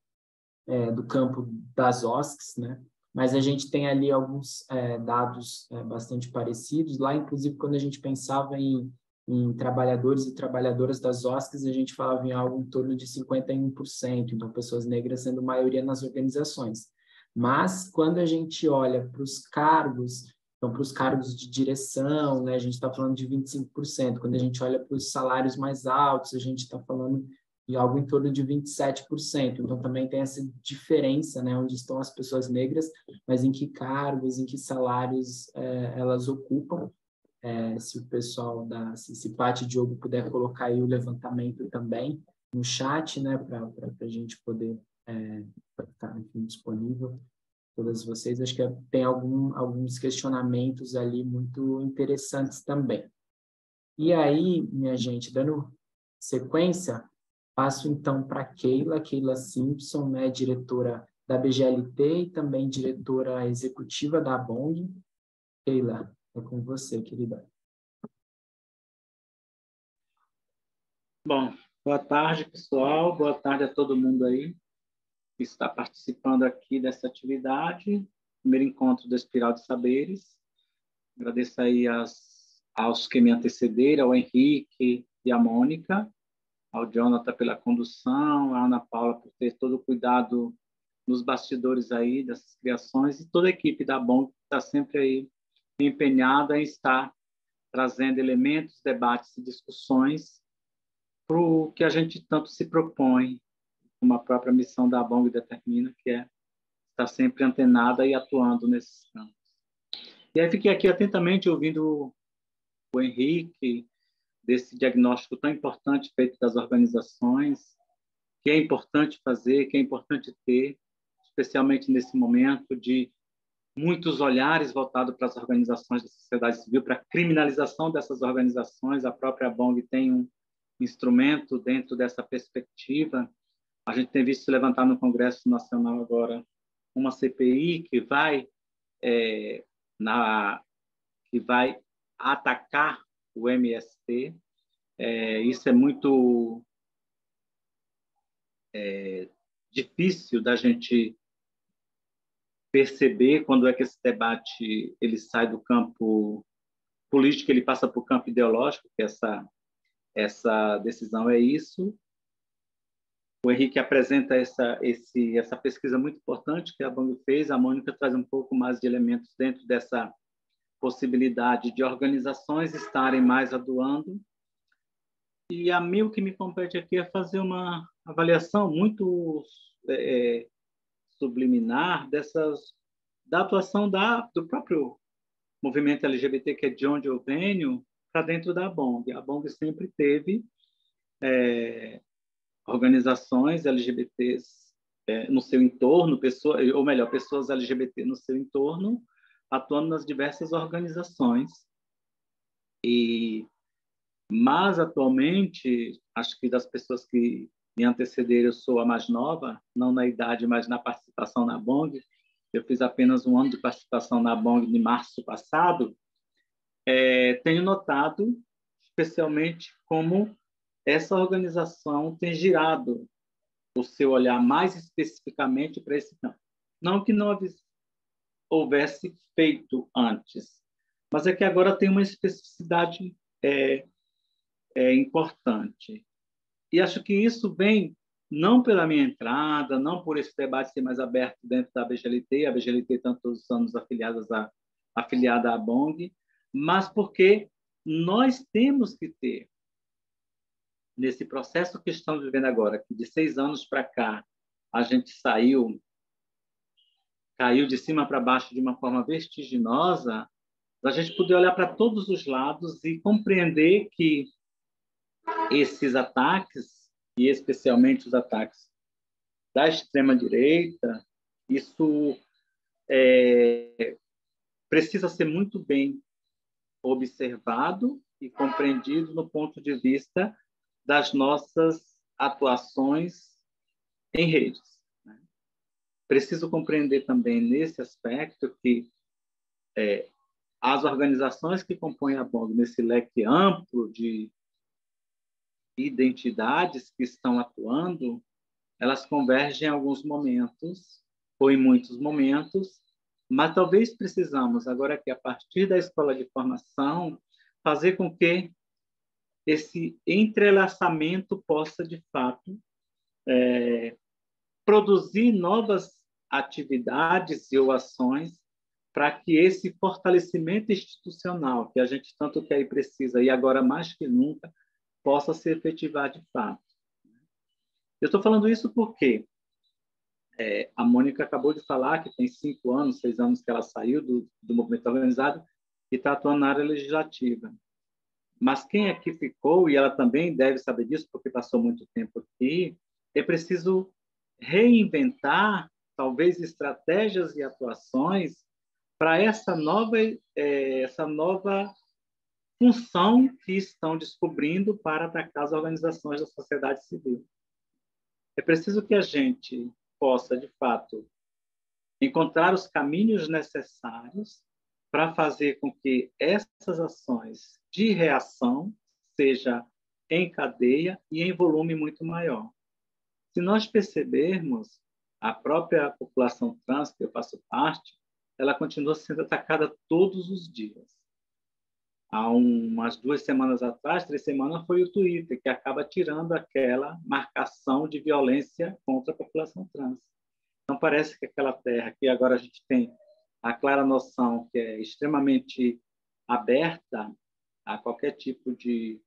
do campo das OSCs, né? Mas a gente tem ali alguns dados bastante parecidos. Lá, inclusive, quando a gente pensava em trabalhadores e trabalhadoras das OSCs, a gente falava em algo em torno de 51%, então pessoas negras sendo maioria nas organizações. Mas, quando a gente olha para os cargos, então, para os cargos de direção, né, a gente está falando de 25%. Quando a gente olha para os salários mais altos, a gente está falando de algo em torno de 27%. Então, também tem essa diferença, né, onde estão as pessoas negras, mas em que cargos, em que salários elas ocupam. Se o pessoal se Paty e Diogo puder colocar aí o levantamento também no chat, né, para a gente poder estar, enfim, disponível todas vocês. Acho que tem alguns questionamentos ali muito interessantes também. E aí, minha gente, dando sequência, passo então para Keila Simpson, né, diretora da BGLT e também diretora executiva da BONG. Keila, é com você, querida. Bom, boa tarde, pessoal. Boa tarde a todo mundo aí que está participando aqui dessa atividade, primeiro encontro da Espiral de Saberes. Agradeço aí aos que me antecederam, ao Henrique e à Mônica, ao Jonathan pela condução, à Ana Paula por ter todo o cuidado nos bastidores aí dessas criações e toda a equipe da BONG que está sempre aí empenhada em estar trazendo elementos, debates e discussões para o que a gente tanto se propõe, como a própria missão da BONG determina, que é estar sempre antenada e atuando nesses campos. E aí fiquei aqui atentamente ouvindo o Henrique, desse diagnóstico tão importante feito das organizações, que é importante fazer, que é importante ter, especialmente nesse momento de muitos olhares voltados para as organizações da sociedade civil, para a criminalização dessas organizações. A própria BONG tem um instrumento dentro dessa perspectiva. A gente tem visto levantar no Congresso Nacional agora uma CPI que vai atacar o MST. Isso é muito difícil da gente perceber quando é que esse debate ele sai do campo político, ele passa para o campo ideológico, que essa decisão é isso. O Henrique apresenta essa pesquisa muito importante que a BONG fez, a Mônica traz um pouco mais de elementos dentro dessa possibilidade de organizações estarem mais atuando. E a mim o que me compete aqui é fazer uma avaliação muito subliminar da atuação do próprio movimento LGBT, que é de onde eu venho, para dentro da BONG. A BONG sempre teve organizações LGBTs no seu entorno, pessoas LGBT no seu entorno, atuando nas diversas organizações. Mas, atualmente, acho que das pessoas que me antecederam, eu sou a mais nova, não na idade, mas na participação na BONG. Eu fiz apenas um ano de participação na BONG de março passado. Tenho notado, especialmente, como essa organização tem girado o seu olhar mais especificamente para esse campo. Não que não houvesse feito antes, mas é que agora tem uma especificidade importante. E acho que isso vem não pela minha entrada, não por esse debate ser mais aberto dentro da BGLT, a BGLT tantos anos afiliada à BONG, mas porque nós temos que ter nesse processo que estamos vivendo agora, que de 6 anos para cá, a gente caiu de cima para baixo de uma forma vertiginosa, a gente poder olhar para todos os lados e compreender que esses ataques, e especialmente os ataques da extrema-direita, isso precisa ser muito bem observado e compreendido no ponto de vista das nossas atuações em redes. Né? Preciso compreender também nesse aspecto que as organizações que compõem a BONG, nesse leque amplo de identidades que estão atuando, elas convergem em alguns momentos, ou em muitos momentos, mas talvez precisamos, agora que a partir da escola de formação, fazer com que esse entrelaçamento possa, de fato, produzir novas atividades e ou ações para que esse fortalecimento institucional que a gente tanto quer e precisa, e agora mais que nunca, possa se efetivar de fato. Eu estou falando isso porque a Mônica acabou de falar que tem 5 anos, 6 anos que ela saiu do movimento organizado e está atuando na área legislativa. Mas quem aqui ficou, e ela também deve saber disso, porque passou muito tempo aqui, é preciso reinventar, talvez, estratégias e atuações para essa nova função que estão descobrindo para atacar as organizações da sociedade civil. É preciso que a gente possa, de fato, encontrar os caminhos necessários para fazer com que essas ações de reação seja em cadeia e em volume muito maior. Se nós percebermos, a própria população trans, que eu faço parte, ela continua sendo atacada todos os dias. Há umas 2 semanas atrás, 3 semanas, foi o Twitter, que acaba tirando aquela marcação de violência contra a população trans. Então, parece que aquela terra que agora a gente tem a clara noção que é extremamente aberta a qualquer tipo de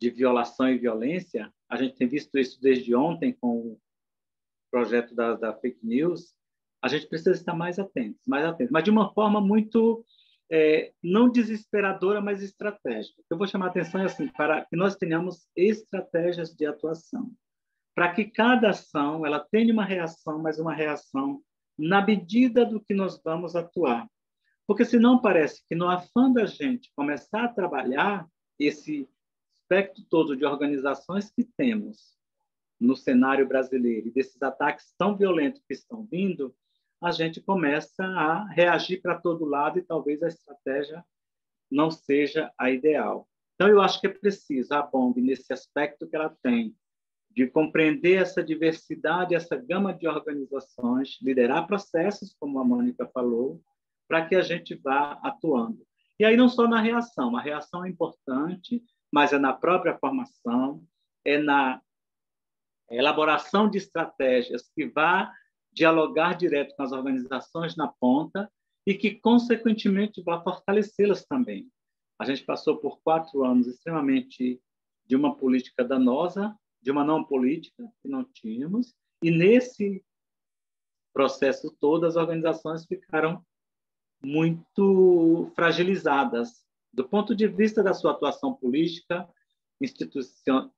violação e violência, a gente tem visto isso desde ontem com o projeto da fake news, a gente precisa estar mais atentos, mas de uma forma muito não desesperadora, mas estratégica. Eu vou chamar a atenção assim, para que nós tenhamos estratégias de atuação, para que cada ação ela tenha uma reação, mas uma reação na medida do que nós vamos atuar. Porque senão parece que no afã da gente começar a trabalhar esse espectro todo de organizações que temos no cenário brasileiro e desses ataques tão violentos que estão vindo, a gente começa a reagir para todo lado e talvez a estratégia não seja a ideal. Então, eu acho que é preciso a BONG, nesse aspecto que ela tem, de compreender essa diversidade, essa gama de organizações, liderar processos, como a Mônica falou, para que a gente vá atuando. E aí não só na reação, a reação é importante, mas é na própria formação, é na elaboração de estratégias que vá dialogar direto com as organizações na ponta e que, consequentemente, vá fortalecê-las também. A gente passou por 4 anos extremamente de uma política danosa, de uma não política que não tínhamos, e nesse processo todo as organizações ficaram muito fragilizadas do ponto de vista da sua atuação política,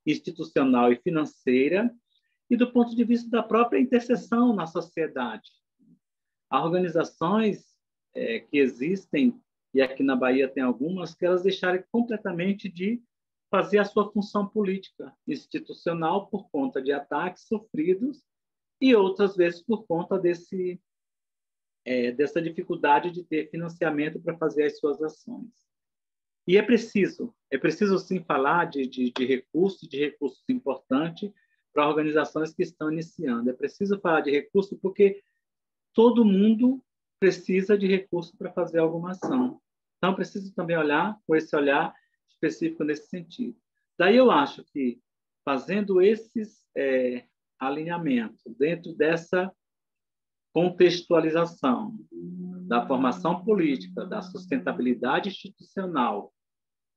institucional e financeira, e do ponto de vista da própria interseção na sociedade. Há organizações que existem, e aqui na Bahia tem algumas, que elas deixaram completamente de fazer a sua função política, institucional, por conta de ataques sofridos e outras vezes por conta dessa dificuldade de ter financiamento para fazer as suas ações. E é preciso sim falar de recursos importantes para organizações que estão iniciando. É preciso falar de recurso porque todo mundo precisa de recurso para fazer alguma ação. Então, preciso também olhar com esse olhar específico nesse sentido. Daí eu acho que, fazendo esses alinhamentos dentro dessa contextualização da formação política, da sustentabilidade institucional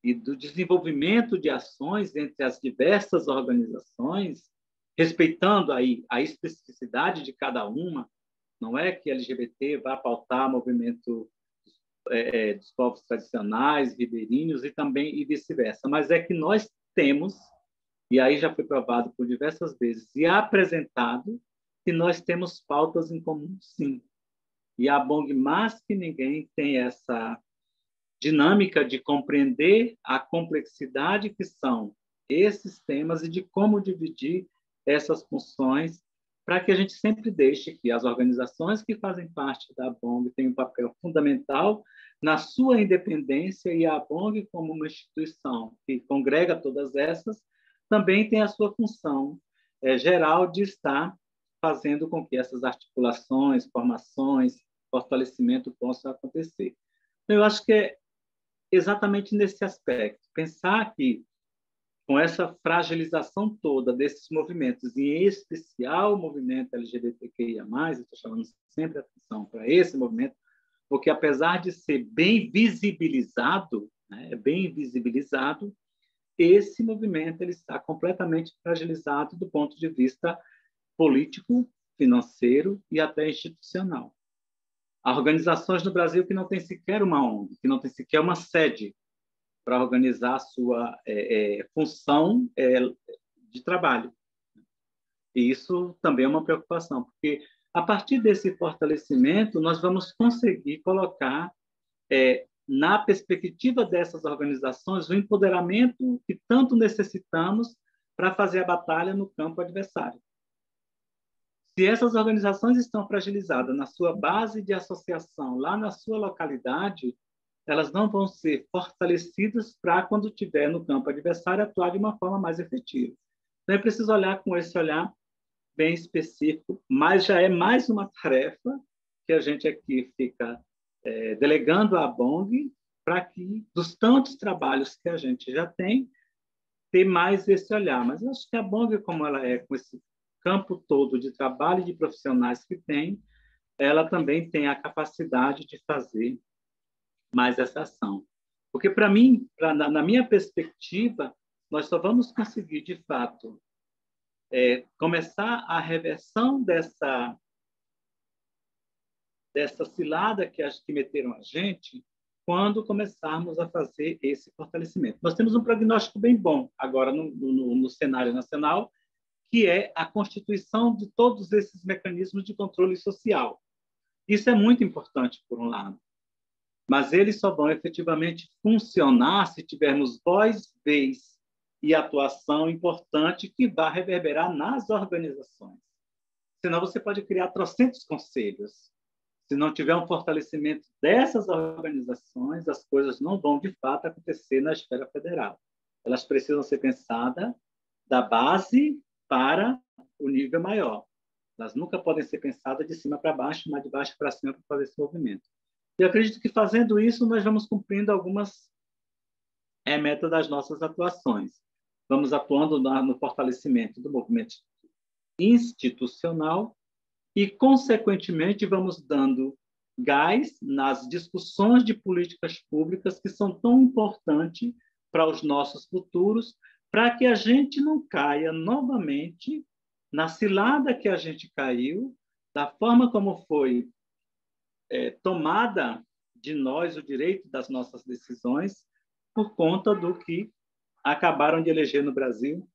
e do desenvolvimento de ações entre as diversas organizações, respeitando aí a especificidade de cada uma. Não é que LGBT vá pautar movimento dos povos tradicionais, ribeirinhos e vice-versa, mas é que nós temos, e aí já foi provado por diversas vezes e apresentado, que nós temos pautas em comum, sim. E a ABONG, mais que ninguém, tem essa dinâmica de compreender a complexidade que são esses temas e de como dividir essas funções para que a gente sempre deixe que as organizações que fazem parte da ABONG tenham um papel fundamental na sua independência, e a ABONG, como uma instituição que congrega todas essas, também tem a sua função geral de estar fazendo com que essas articulações, formações, fortalecimento possam acontecer. Eu acho que é exatamente nesse aspecto, pensar que com essa fragilização toda desses movimentos, e em especial o movimento LGBTQIA+, eu estou chamando sempre a atenção para esse movimento, porque apesar de ser bem visibilizado, né, bem visibilizado, esse movimento ele está completamente fragilizado do ponto de vista político, financeiro e até institucional. Há organizações no Brasil que não tem sequer uma ONG, que não tem sequer uma sede para organizar a sua função de trabalho. E isso também é uma preocupação, porque a partir desse fortalecimento nós vamos conseguir colocar na perspectiva dessas organizações o empoderamento que tanto necessitamos para fazer a batalha no campo adversário. Se essas organizações estão fragilizadas na sua base de associação, lá na sua localidade, elas não vão ser fortalecidas para, quando estiver no campo adversário, atuar de uma forma mais efetiva. Então, é preciso olhar com esse olhar bem específico, mas já é mais uma tarefa que a gente aqui fica delegando à ABONG para que, dos tantos trabalhos que a gente já tem, ter mais esse olhar. Mas eu acho que a ABONG, como ela é, com esse campo todo de trabalho e de profissionais que tem, ela também tem a capacidade de fazer mais essa ação. Porque, para mim, na minha perspectiva, nós só vamos conseguir, de fato, começar a reversão dessa cilada que meteram a gente quando começarmos a fazer esse fortalecimento. Nós temos um prognóstico bem bom agora no cenário nacional, que é a constituição de todos esses mecanismos de controle social. Isso é muito importante, por um lado, mas eles só vão efetivamente funcionar se tivermos voz, vez e atuação importante que vá reverberar nas organizações. Senão você pode criar trocentos conselhos. Se não tiver um fortalecimento dessas organizações, as coisas não vão, de fato, acontecer na esfera federal. Elas precisam ser pensadas da base para o nível maior. Elas nunca podem ser pensadas de cima para baixo, mas de baixo para cima para fazer esse movimento. E eu acredito que, fazendo isso, nós vamos cumprindo algumas metas das nossas atuações. Vamos atuando no fortalecimento do movimento institucional e, consequentemente, vamos dando gás nas discussões de políticas públicas que são tão importantes para os nossos futuros, para que a gente não caia novamente na cilada que a gente caiu, da forma como foi tomada de nós o direito das nossas decisões por conta do que acabaram de eleger no Brasil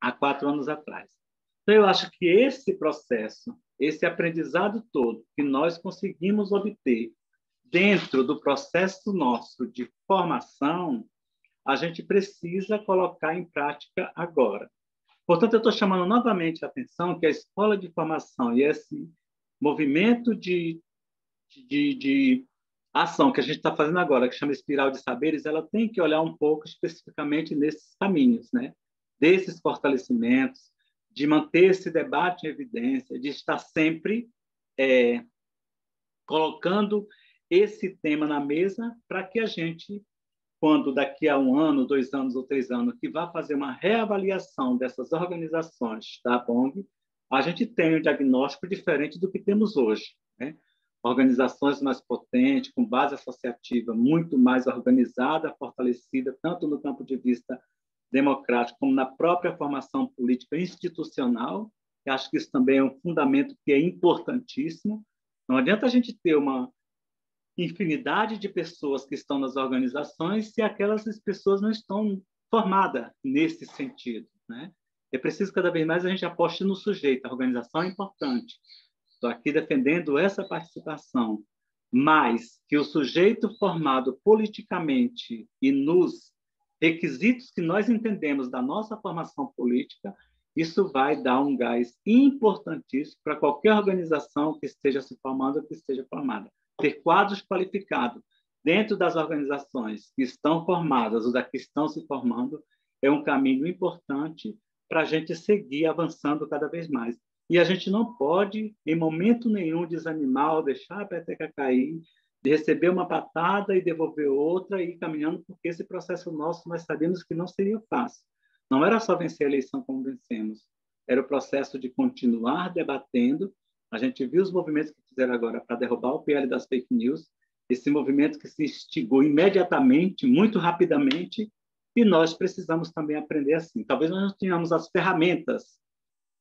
há 4 anos atrás. Então, eu acho que esse processo, esse aprendizado todo que nós conseguimos obter dentro do processo nosso de formação, a gente precisa colocar em prática agora. Portanto, eu estou chamando novamente a atenção que a escola de formação e esse movimento de ação que a gente está fazendo agora, que chama Espiral de Saberes, ela tem que olhar um pouco especificamente nesses caminhos, né? Desses fortalecimentos, de manter esse debate em evidência, de estar sempre colocando esse tema na mesa para que a gente, quando daqui a 1 ano, 2 anos ou 3 anos, que vá fazer uma reavaliação dessas organizações da ABONG, a gente tenha um diagnóstico diferente do que temos hoje, né? organizações mais potentes, com base associativa muito mais organizada, fortalecida, tanto no campo de vista democrático como na própria formação política institucional. Eu acho que isso também é um fundamento que é importantíssimo. Não adianta a gente ter uma infinidade de pessoas que estão nas organizações se aquelas pessoas não estão formadas nesse sentido, né? É preciso cada vez mais a gente aposte no sujeito. A organização é importante. Estou aqui defendendo essa participação, mas que o sujeito formado politicamente e nos requisitos que nós entendemos da nossa formação política, isso vai dar um gás importantíssimo para qualquer organização que esteja se formando ou que esteja formada. Ter quadros qualificados dentro das organizações que estão formadas ou da que estão se formando é um caminho importante para a gente seguir avançando cada vez mais. E a gente não pode, em momento nenhum, desanimar ou deixar a peteca cair, de receber uma patada e devolver outra e ir caminhando, porque esse processo nosso nós sabemos que não seria fácil. Não era só vencer a eleição como vencemos, era o processo de continuar debatendo. A gente viu os movimentos que fizeram agora para derrubar o PL das fake news, esse movimento que se instigou imediatamente, muito rapidamente, e nós precisamos também aprender assim. Talvez nós não tenhamos as ferramentas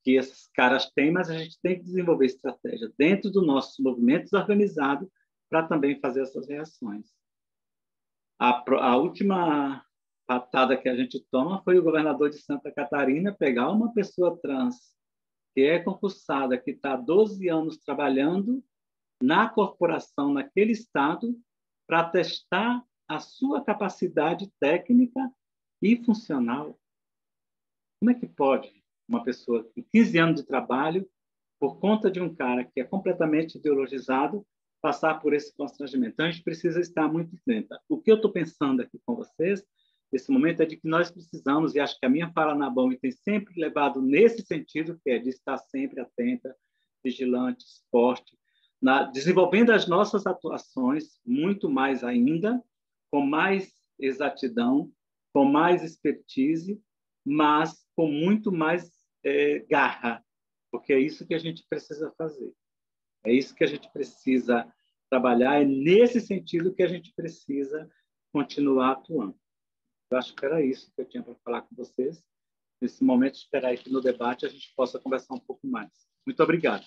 que esses caras têm, mas a gente tem que desenvolver estratégia dentro dos nossos movimentos organizados para também fazer essas reações. A última patada que a gente toma foi o governador de Santa Catarina pegar uma pessoa trans que é concursada, que está há 12 anos trabalhando na corporação, naquele estado, para testar a sua capacidade técnica e funcional. Como é que pode uma pessoa com 15 anos de trabalho, por conta de um cara que é completamente ideologizado, passar por esse constrangimento? Então, a gente precisa estar muito atenta. O que eu estou pensando aqui com vocês, nesse momento, é de que nós precisamos, e acho que a minha fala na BONG tem sempre levado nesse sentido, que é de estar sempre atenta, vigilante, forte, desenvolvendo as nossas atuações muito mais ainda, com mais exatidão, com mais expertise, mas com muito mais garra, porque é isso que a gente precisa fazer. É isso que a gente precisa trabalhar, é nesse sentido que a gente precisa continuar atuando. Eu acho que era isso que eu tinha para falar com vocês. Nesse momento, esperar que no debate a gente possa conversar um pouco mais. Muito obrigado.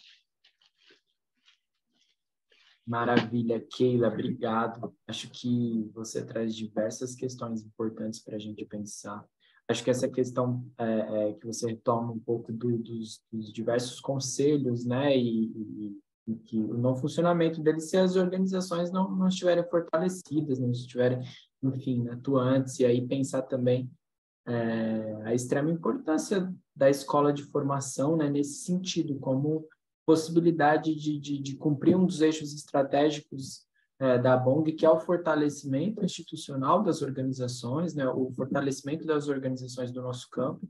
Maravilha, Keila, obrigado. Acho que você traz diversas questões importantes para a gente pensar. Acho que essa questão que você retoma um pouco dos diversos conselhos, né, e que o não funcionamento deles, se as organizações não estiverem fortalecidas, não estiverem, enfim, atuantes, e aí pensar também a extrema importância da escola de formação, né, nesse sentido, como possibilidade de cumprir um dos eixos estratégicos da BONG, que é o fortalecimento institucional das organizações, né, o fortalecimento das organizações do nosso campo,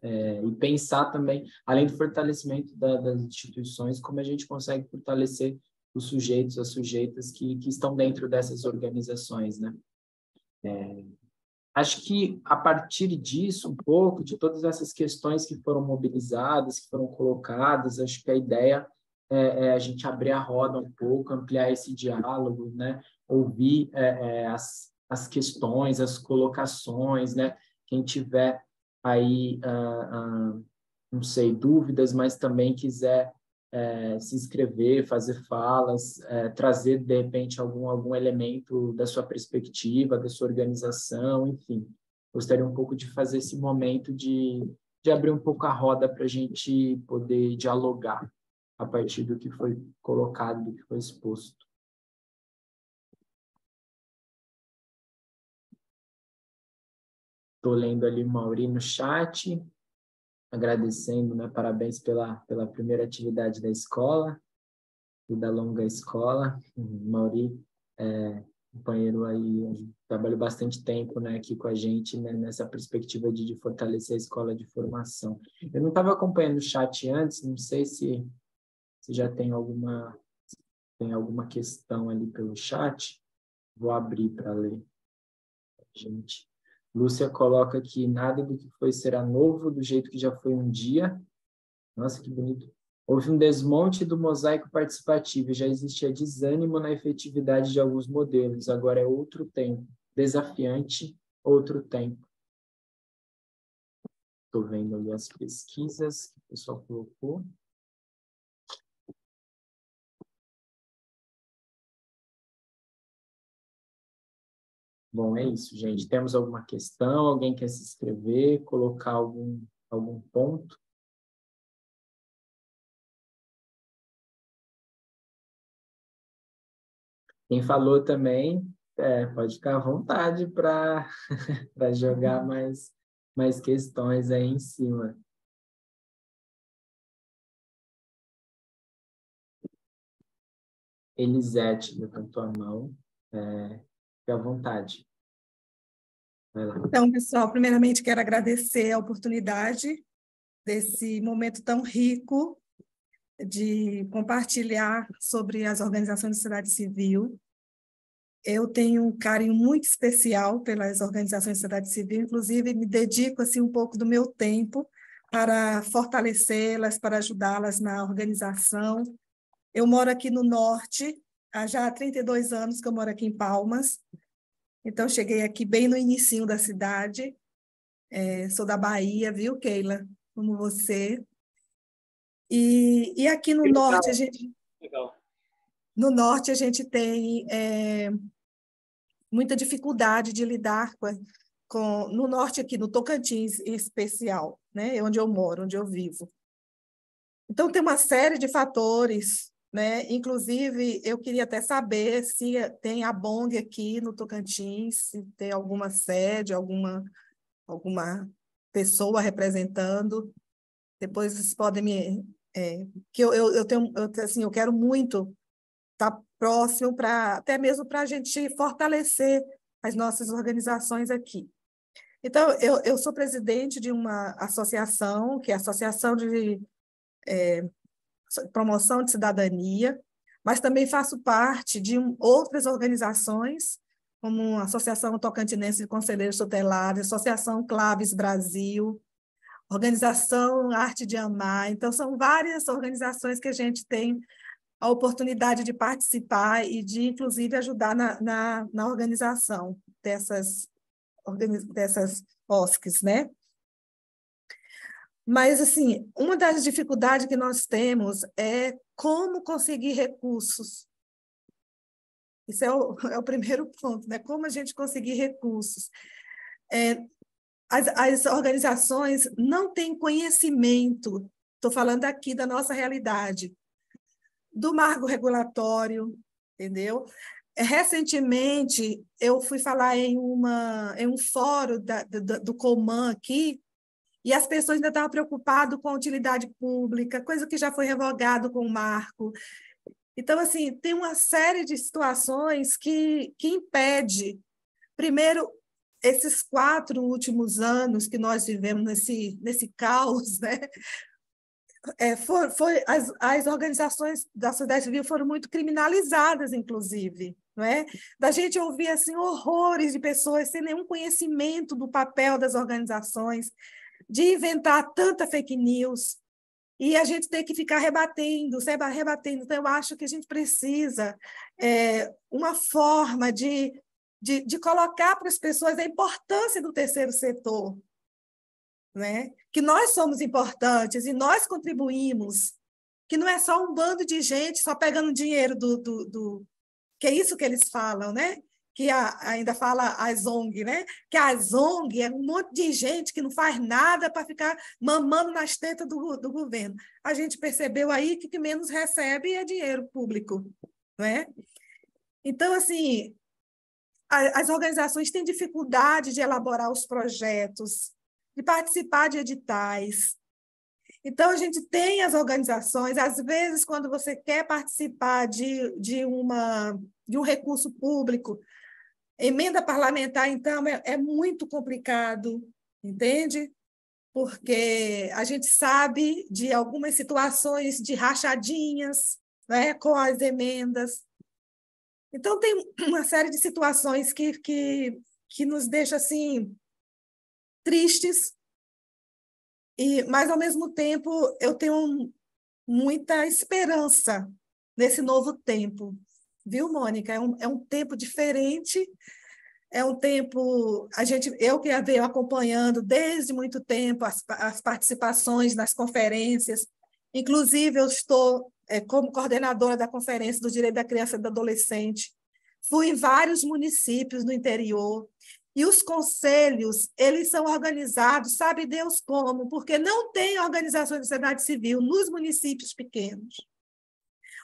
e pensar também, além do fortalecimento das instituições, como a gente consegue fortalecer os sujeitos, as sujeitas que estão dentro dessas organizações, né? Acho que, a partir disso, um pouco, de todas essas questões que foram mobilizadas, que foram colocadas, acho que a ideia é a gente abrir a roda um pouco, ampliar esse diálogo, né? Ouvir as questões, as colocações, né? Quem tiver aí, não sei, dúvidas, mas também quiser se inscrever, fazer falas, trazer, de repente, algum elemento da sua perspectiva, da sua organização, enfim. Gostaria um pouco de fazer esse momento de abrir um pouco a roda para a gente poder dialogar a partir do que foi colocado, do que foi exposto. Estou lendo ali o Mauri no chat, agradecendo, né, parabéns pela primeira atividade da escola e da longa escola. Mauri, companheiro aí, trabalhou bastante tempo, né, aqui com a gente, né, nessa perspectiva de fortalecer a escola de formação. Eu não estava acompanhando o chat antes, não sei se já tem alguma questão ali pelo chat. Vou abrir para ler. Gente, Lúcia coloca que nada do que foi será novo do jeito que já foi um dia. Nossa, que bonito Houve um desmonte do mosaico participativo, já existia desânimo na efetividade de alguns modelos, agora é outro tempo, desafiante, outro tempo. Estou vendo ali as pesquisas que o pessoal colocou. Bom, é isso, gente. Temos alguma questão? Alguém quer se inscrever, colocar algum ponto? Quem falou também, pode ficar à vontade para jogar mais questões aí em cima. Elisete levantou a mão. Fique à vontade. Vai lá. Então, pessoal, primeiramente quero agradecer a oportunidade desse momento tão rico de compartilhar sobre as organizações da sociedade civil. Eu tenho um carinho muito especial pelas organizações da sociedade civil, inclusive me dedico assim, um pouco do meu tempo para fortalecê-las, para ajudá-las na organização. Eu moro aqui no Norte, há já 32 anos que eu moro aqui em Palmas, então cheguei aqui bem no inicinho da cidade, sou da Bahia, viu, Keila? Como você. E aqui no Norte, no Norte a gente tem muita dificuldade de lidar no Norte aqui, no Tocantins em especial, né? Onde eu moro, onde eu vivo. Então, tem uma série de fatores, né? Inclusive, eu queria até saber se tem a BONG aqui no Tocantins, se tem alguma sede, alguma pessoa representando. Depois vocês podem que eu quero muito estar próximo até mesmo para a gente fortalecer as nossas organizações aqui. Então, eu sou presidente de uma associação, que é a Associação de Promoção de Cidadania, mas também faço parte de outras organizações, como a Associação Tocantinense de Conselheiros Tutelares, Associação Claves Brasil, Organização Arte de Amar. Então, são várias organizações que a gente tem a oportunidade de participar e de, inclusive, ajudar na organização dessas OSCs, né? Mas, assim, uma das dificuldades que nós temos é como conseguir recursos. Isso é o primeiro ponto, né? Como a gente conseguir recursos. As organizações não têm conhecimento, estou falando aqui da nossa realidade, do marco regulatório, entendeu? Recentemente, eu fui falar em um fórum do Coman aqui, e as pessoas ainda estavam preocupadas com a utilidade pública, coisa que já foi revogado com o marco. Então, assim, tem uma série de situações que impede, primeiro, esses 4 últimos anos que nós vivemos nesse caos, né? As organizações da sociedade civil foram muito criminalizadas, inclusive, não é? Da gente ouvir assim, horrores de pessoas sem nenhum conhecimento do papel das organizações, de inventar tanta fake news, e a gente tem que ficar rebatendo. Então, eu acho que a gente precisa uma forma de colocar para as pessoas a importância do terceiro setor, né? Que nós somos importantes e nós contribuímos, que não é só um bando de gente só pegando dinheiro que é isso que eles falam, né? Que ainda fala as ONG, né? Que as ONG é um monte de gente que não faz nada para ficar mamando nas tetas do governo. A gente percebeu aí que o que menos recebe é dinheiro público, não é? Então, assim, as organizações têm dificuldade de elaborar os projetos, de participar de editais. Então, a gente tem as organizações, às vezes, quando você quer participar de um recurso público, emenda parlamentar, então, é muito complicado, entende? Porque a gente sabe de algumas situações de rachadinhas, né, com as emendas. Então, tem uma série de situações que nos deixa assim, tristes, mas, ao mesmo tempo, eu tenho muita esperança nesse novo tempo. Viu, Mônica? É um tempo diferente, é um tempo... Eu que venho acompanhando desde muito tempo as participações nas conferências, inclusive eu estou como coordenadora da Conferência do Direito da Criança e do Adolescente, fui em vários municípios no interior, e os conselhos, eles são organizados, sabe Deus como, porque não tem organizações de sociedade civil nos municípios pequenos.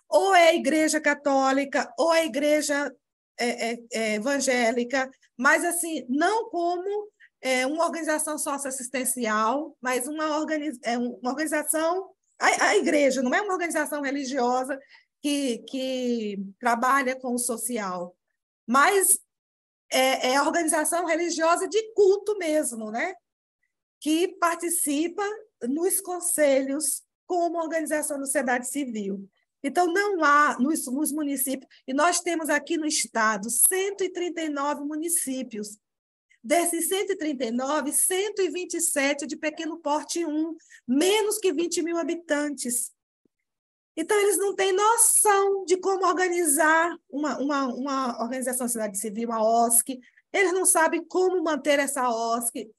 Ou é a Igreja Católica, ou é a Igreja evangélica, mas assim, não como uma organização socioassistencial, mas uma organização, a igreja não é uma organização religiosa que trabalha com o social, mas é a organização religiosa de culto mesmo, né? Que participa nos conselhos como organização da sociedade civil. Então, não há nos municípios, e nós temos aqui no estado 139 municípios. Desses 139, 127 de pequeno porte 1, menos que 20 mil habitantes. Então, eles não têm noção de como organizar uma organização da sociedade civil, uma OSC, eles não sabem como manter essa OSC.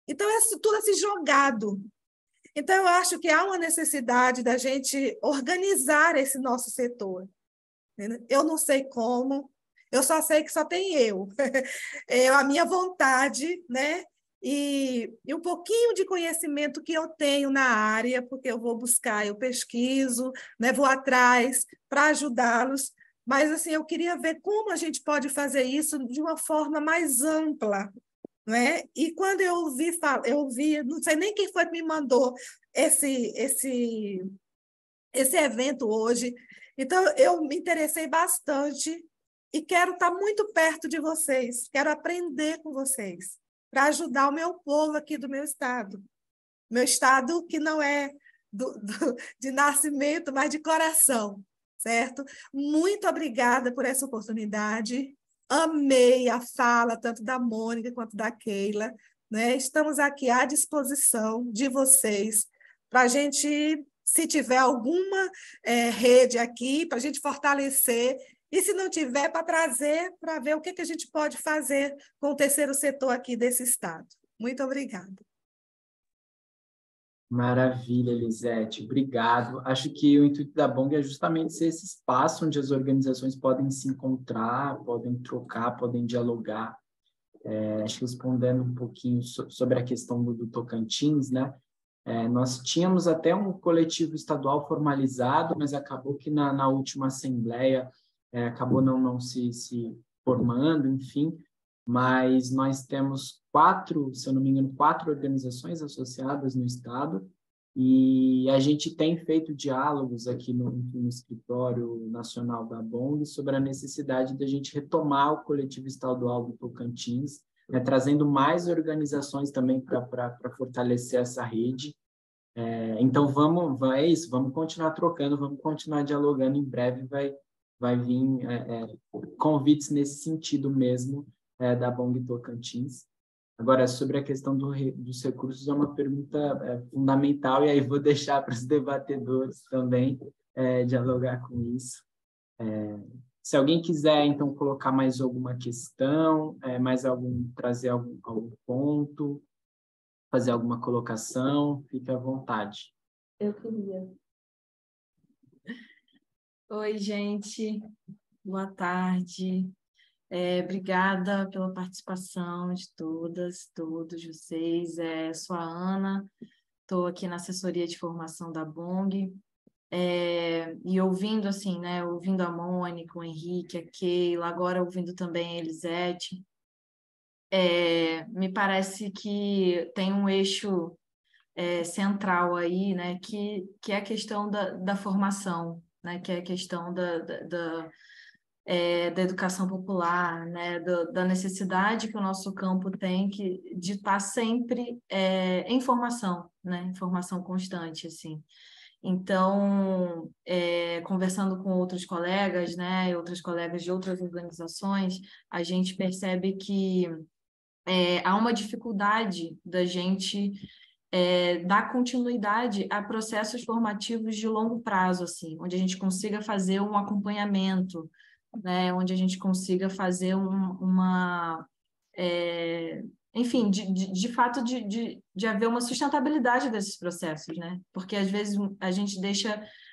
Então, é tudo assim jogado. Então, eu acho que há uma necessidade da gente organizar esse nosso setor. Eu não sei como, eu só sei que só tem eu. A minha vontade, né? E um pouquinho de conhecimento que eu tenho na área, porque eu vou buscar, eu pesquiso, né? Vou atrás para ajudá-los. Mas assim, eu queria ver como a gente pode fazer isso de uma forma mais ampla, né? E quando eu vi, não sei nem quem foi que me mandou esse evento hoje, então eu me interessei bastante e quero estar muito perto de vocês, quero aprender com vocês, para ajudar o meu povo aqui do meu estado que não é de nascimento, mas de coração, certo? Muito obrigada por essa oportunidade. Amei a fala, tanto da Mônica quanto da Keila, né? Estamos aqui à disposição de vocês para a gente, se tiver alguma rede aqui, para a gente fortalecer, e se não tiver, para trazer, para ver o que a gente pode fazer com o terceiro setor aqui desse estado. Muito obrigada. Maravilha, Elisete, obrigado. Acho que o intuito da BONG é justamente ser esse espaço onde as organizações podem se encontrar, podem trocar, podem dialogar. Acho que respondendo um pouquinho sobre a questão do Tocantins, né? Nós tínhamos até um coletivo estadual formalizado, mas acabou que na última assembleia acabou não se formando, enfim, mas nós temos 4, se eu não me engano, 4 organizações associadas no estado, e a gente tem feito diálogos aqui no Escritório Nacional da BONG sobre a necessidade da gente retomar o coletivo estadual do Tocantins, trazendo mais organizações também para fortalecer essa rede. Então, é isso, vamos continuar trocando, vamos continuar dialogando, em breve vai vir convites nesse sentido mesmo, da BONG Tocantins. Agora, sobre a questão dos recursos, é uma pergunta fundamental, e aí vou deixar para os debatedores também dialogar com isso. Se alguém quiser, então, colocar mais alguma questão, trazer algum ponto, fazer alguma colocação, fique à vontade. Eu queria. Oi, gente. Boa tarde. Obrigada pela participação de todas, todos vocês. Sou a Ana, estou aqui na assessoria de formação da BONG, e ouvindo assim, né, ouvindo a Mônica, o Henrique, a Keila, agora ouvindo também a Elisete, me parece que tem um eixo central aí, né, que é a questão da formação, né, que é a questão da educação popular, né, da necessidade que o nosso campo tem de estar sempre em formação, né, em formação constante, assim. Então, conversando com outros colegas, né, outras colegas de outras organizações, a gente percebe que há uma dificuldade da gente dar continuidade a processos formativos de longo prazo, assim, onde a gente consiga fazer um acompanhamento, né, onde a gente consiga fazer enfim, de fato, de haver uma sustentabilidade desses processos, né? Porque, às vezes, a gente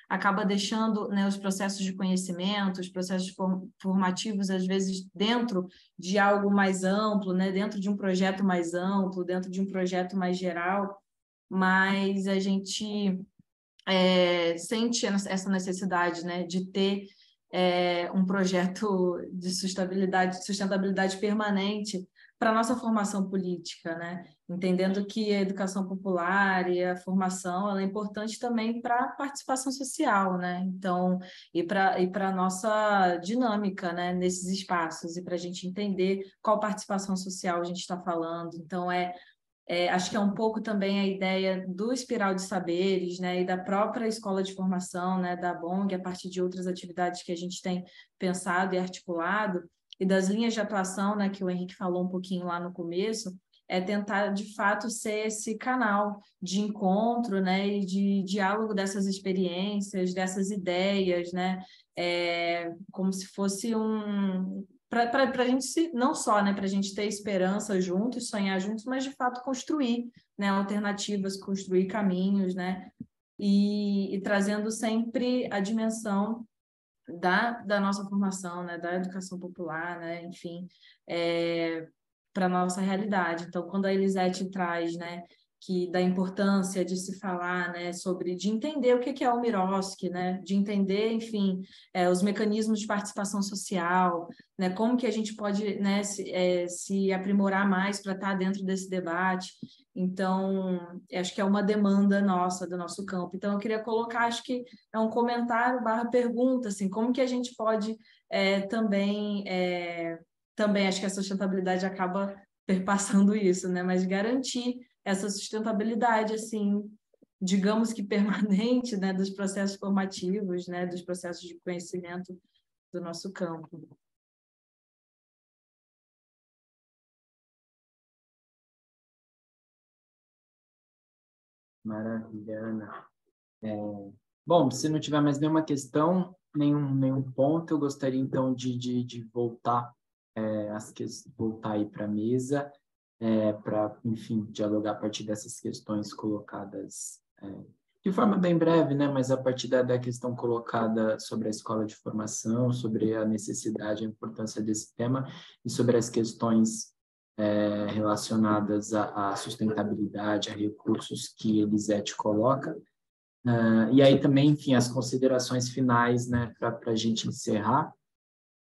acaba deixando, né, os processos de conhecimento, os processos formativos, às vezes, dentro de algo mais amplo, né? Dentro de um projeto mais amplo, dentro de um projeto mais geral, mas a gente sente essa necessidade, né, de ter um projeto de sustentabilidade permanente para a nossa formação política, né? Entendendo que a educação popular e a formação ela é importante também para a participação social, né? Então, e para a nossa dinâmica, né, nesses espaços, e para a gente entender qual participação social a gente está falando. Então, acho que é um pouco também a ideia do Espiral de Saberes, né, e da própria escola de formação, né, da BONG, a partir de outras atividades que a gente tem pensado e articulado, e das linhas de atuação, né, que o Henrique falou um pouquinho lá no começo, é tentar, de fato, ser esse canal de encontro, né, e de diálogo dessas experiências, dessas ideias, né, como se fosse para a gente não só, né, para a gente ter esperança juntos, sonhar juntos, mas de fato construir, né, alternativas, construir caminhos, né, e trazendo sempre a dimensão da nossa formação, né, da educação popular, né, enfim, para a nossa realidade. Então, quando a Elisete traz, né, que da importância de se falar, né, de entender o que é o Miroski, né, de entender, enfim, os mecanismos de participação social, né, como que a gente pode, né, se aprimorar mais para estar dentro desse debate. Então, acho que é uma demanda nossa, do nosso campo. Então, eu queria colocar, acho que é um comentário / pergunta, assim, como que a gente pode também acho que a sustentabilidade acaba perpassando isso, né? Mas garantir essa sustentabilidade, assim, digamos que permanente, né, dos processos formativos, né, dos processos de conhecimento do nosso campo. Maravilha, Ana. Bom, se não tiver mais nenhuma questão, nenhum ponto, eu gostaria então de voltar voltar aí para a mesa, para, enfim, dialogar a partir dessas questões colocadas de forma bem breve, né, mas a partir da questão colocada sobre a escola de formação, sobre a necessidade e a importância desse tema e sobre as questões relacionadas à sustentabilidade, a recursos que Elisete coloca. E aí também, enfim, as considerações finais, né, para a gente encerrar.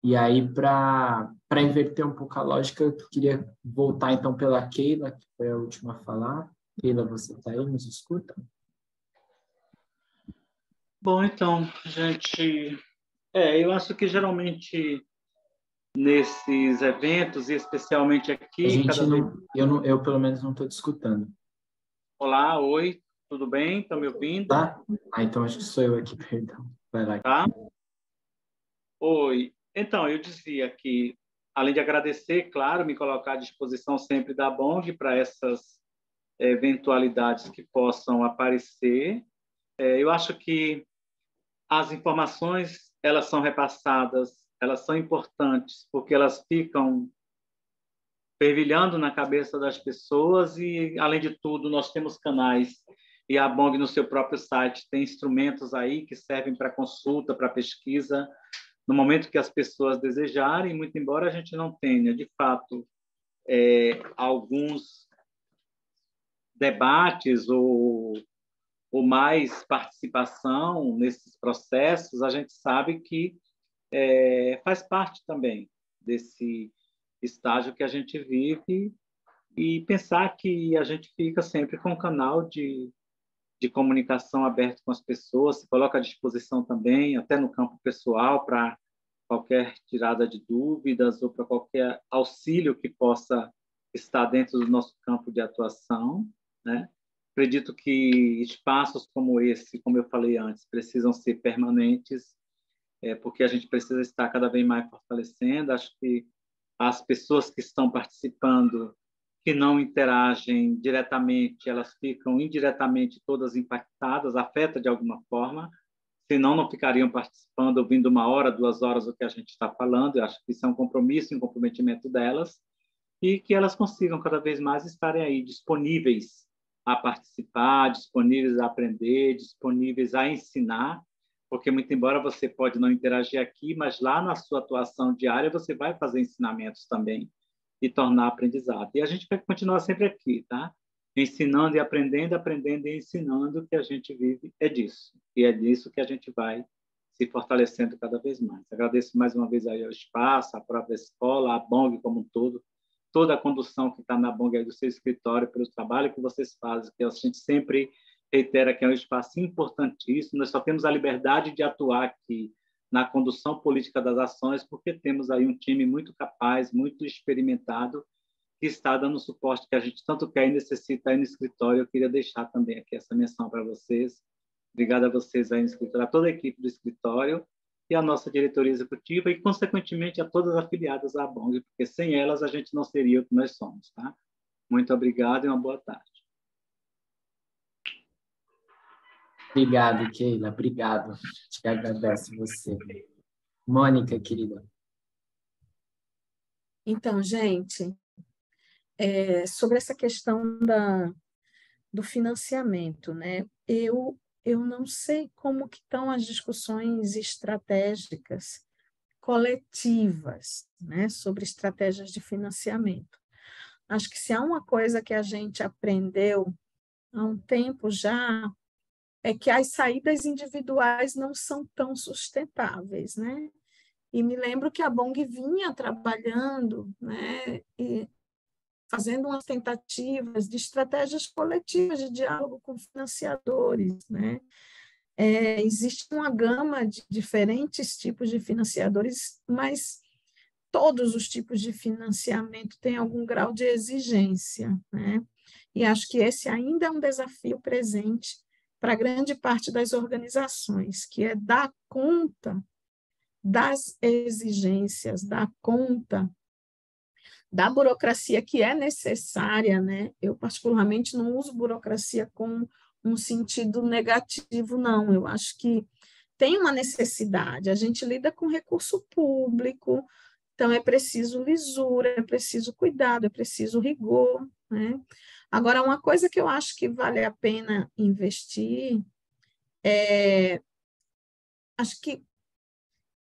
E aí, para inverter um pouco a lógica, eu queria voltar então pela Keila, que foi a última a falar. Keila, você está aí? Nos escuta? Bom, então, gente, eu acho que geralmente nesses eventos, e especialmente A aqui, gente cada vez... eu pelo menos não estou te escutando. Olá, oi, tudo bem? Estão me ouvindo? Tá? Então acho que sou eu aqui, perdão. Vai lá. Tá? Oi. Então, eu dizia que, além de agradecer, claro, me colocar à disposição sempre da BONG para essas eventualidades que possam aparecer. Eu acho que as informações, elas são repassadas, elas são importantes, porque elas ficam fervilhando na cabeça das pessoas e, além de tudo, nós temos canais e a BONG no seu próprio site tem instrumentos aí que servem para consulta, para pesquisa, no momento que as pessoas desejarem, muito embora a gente não tenha, de fato, alguns debates ou mais participação nesses processos, a gente sabe que faz parte também desse estágio que a gente vive e pensar que a gente fica sempre com um canal de comunicação aberto com as pessoas, se coloca à disposição também, até no campo pessoal, para qualquer tirada de dúvidas ou para qualquer auxílio que possa estar dentro do nosso campo de atuação, né? Acredito que espaços como esse, como eu falei antes, precisam ser permanentes, porque a gente precisa estar cada vez mais fortalecendo. Acho que as pessoas que estão participando que não interagem diretamente, elas ficam indiretamente todas impactadas, afeta de alguma forma, senão não ficariam participando, ouvindo 1 hora, 2 horas o que a gente está falando. Eu acho que isso é um compromisso, um comprometimento delas, e que elas consigam cada vez mais estarem aí disponíveis a participar, disponíveis a aprender, disponíveis a ensinar, porque, muito embora você pode não interagir aqui, mas lá na sua atuação diária você vai fazer ensinamentos também e tornar aprendizado. E a gente vai continuar sempre aqui, tá? Ensinando e aprendendo, aprendendo e ensinando. O que a gente vive é disso. E é disso que a gente vai se fortalecendo cada vez mais. Agradeço mais uma vez aí ao espaço, à própria escola, à BONG como um todo, toda a condução que está na BONG aí do seu escritório, pelo trabalho que vocês fazem, que a gente sempre reitera que é um espaço importantíssimo. Nós só temos a liberdade de atuar aqui na condução política das ações, porque temos aí um time muito capaz, muito experimentado, que está dando o suporte que a gente tanto quer e necessita aí no escritório. Eu queria deixar também aqui essa menção para vocês. Obrigado a vocês aí no escritório, a toda a equipe do escritório e a nossa diretoria executiva e, consequentemente, a todas as afiliadas à BONG, porque sem elas a gente não seria o que nós somos, tá? Muito obrigado e uma boa tarde. Obrigado, Keila. Obrigado. Te agradeço você. Mônica, querida. Então, gente, sobre essa questão do financiamento, né? Eu não sei como que estão as discussões estratégicas coletivas, né, sobre estratégias de financiamento. Acho que se há uma coisa que a gente aprendeu há um tempo já, é que as saídas individuais não são tão sustentáveis, né? E me lembro que a BONG vinha trabalhando, né, e fazendo umas tentativas de estratégias coletivas de diálogo com financiadores, né? Existe uma gama de diferentes tipos de financiadores, mas todos os tipos de financiamento têm algum grau de exigência, né? E acho que esse ainda é um desafio presente para grande parte das organizações, que é dar conta das exigências, dar conta da burocracia que é necessária, né? Eu, particularmente, não uso burocracia com um sentido negativo, não. Eu acho que tem uma necessidade. A gente lida com recurso público, então é preciso lisura, é preciso cuidado, é preciso rigor, né? Agora, uma coisa que eu acho que vale a pena investir acho que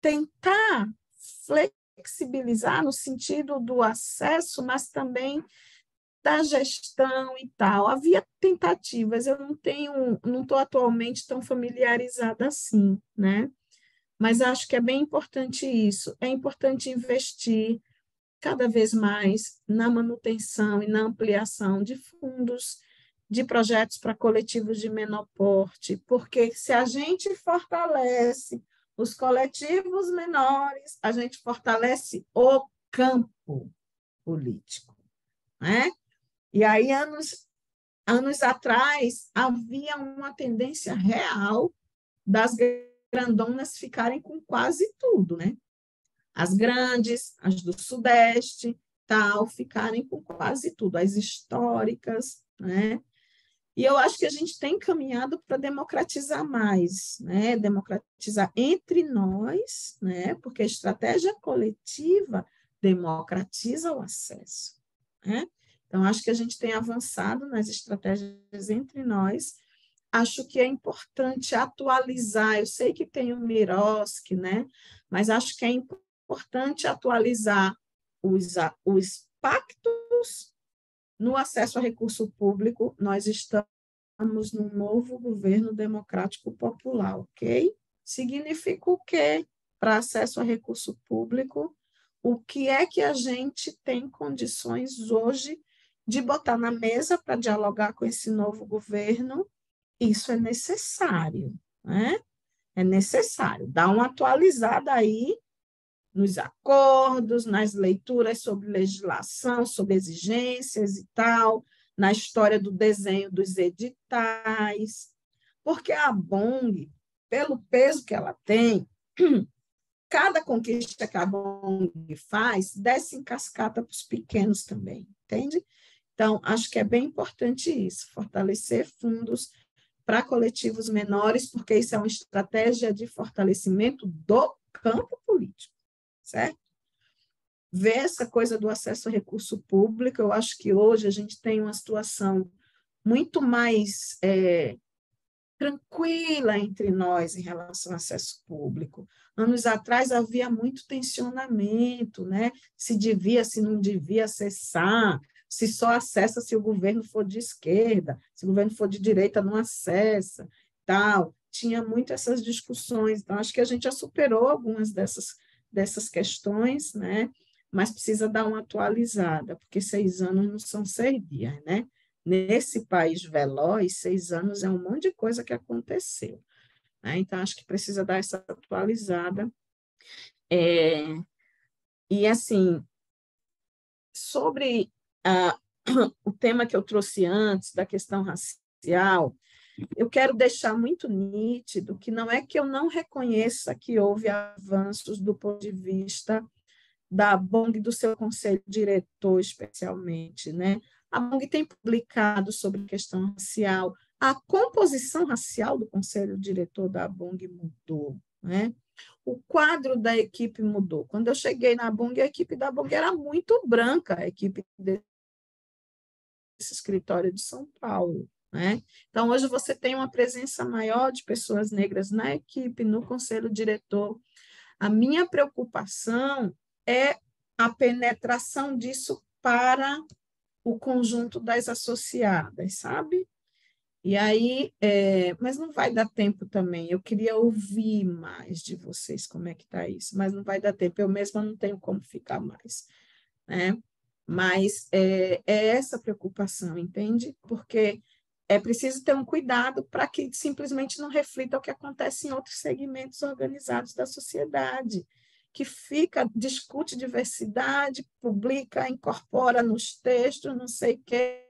tentar flexibilizar no sentido do acesso, mas também da gestão e tal. Havia tentativas, eu não estou atualmente tão familiarizada assim, né? Mas acho que é bem importante isso. É importante investir cada vez mais na manutenção e na ampliação de fundos, de projetos para coletivos de menor porte, porque se a gente fortalece os coletivos menores, a gente fortalece o campo político, né? E aí, anos atrás, havia uma tendência real das grandonas ficarem com quase tudo, né? As grandes, as do Sudeste, tal, ficarem com quase tudo, as históricas, né? E eu acho que a gente tem caminhado para democratizar mais, né? Democratizar entre nós, né? Porque a estratégia coletiva democratiza o acesso, né? Então, acho que a gente tem avançado nas estratégias entre nós. Acho que é importante atualizar. Eu sei que tem o Miroski, né? Mas acho que é importante atualizar os pactos no acesso a recurso público. Nós estamos num novo governo democrático popular, ok? Significa o quê para acesso a recurso público? O que é que a gente tem condições hoje de botar na mesa para dialogar com esse novo governo? Isso é necessário, né? É necessário dar uma atualizada aí nos acordos, nas leituras sobre legislação, sobre exigências e tal, na história do desenho dos editais, porque a BONG, pelo peso que ela tem, cada conquista que a BONG faz, desce em cascata para os pequenos também, entende? Então, acho que é bem importante isso, fortalecer fundos para coletivos menores, porque isso é uma estratégia de fortalecimento do campo político, certo? Ver essa coisa do acesso a recurso público, eu acho que hoje a gente tem uma situação muito mais tranquila entre nós em relação ao acesso público. Anos atrás havia muito tensionamento, né? Se devia, se não devia acessar, se só acessa se o governo for de esquerda, se o governo for de direita não acessa, tal. Tinha muito essas discussões. Então, acho que a gente já superou algumas dessas questões, né? Mas precisa dar uma atualizada, porque 6 anos não são 6 dias, né? Nesse país veloz, 6 anos é um monte de coisa que aconteceu, né? Então, acho que precisa dar essa atualizada. E, assim, sobre o tema que eu trouxe antes, da questão racial, eu quero deixar muito nítido que não é que eu não reconheça que houve avanços do ponto de vista da BONG, do seu conselho diretor, especialmente, né? A BONG tem publicado sobre questão racial, a composição racial do conselho diretor da BONG mudou, né? O quadro da equipe mudou. Quando eu cheguei na BONG, a equipe da BONG era muito branca, a equipe desse escritório de São Paulo, né? Então, hoje você tem uma presença maior de pessoas negras na equipe, no conselho diretor. A minha preocupação é a penetração disso para o conjunto das associadas, sabe? E aí, mas não vai dar tempo também. Eu queria ouvir mais de vocês como é que está isso, mas não vai dar tempo. Eu mesma não tenho como ficar mais, né? Mas é essa preocupação, entende? Porque é preciso ter um cuidado para que simplesmente não reflita o que acontece em outros segmentos organizados da sociedade, que discute diversidade, publica, incorpora nos textos, não sei o quê,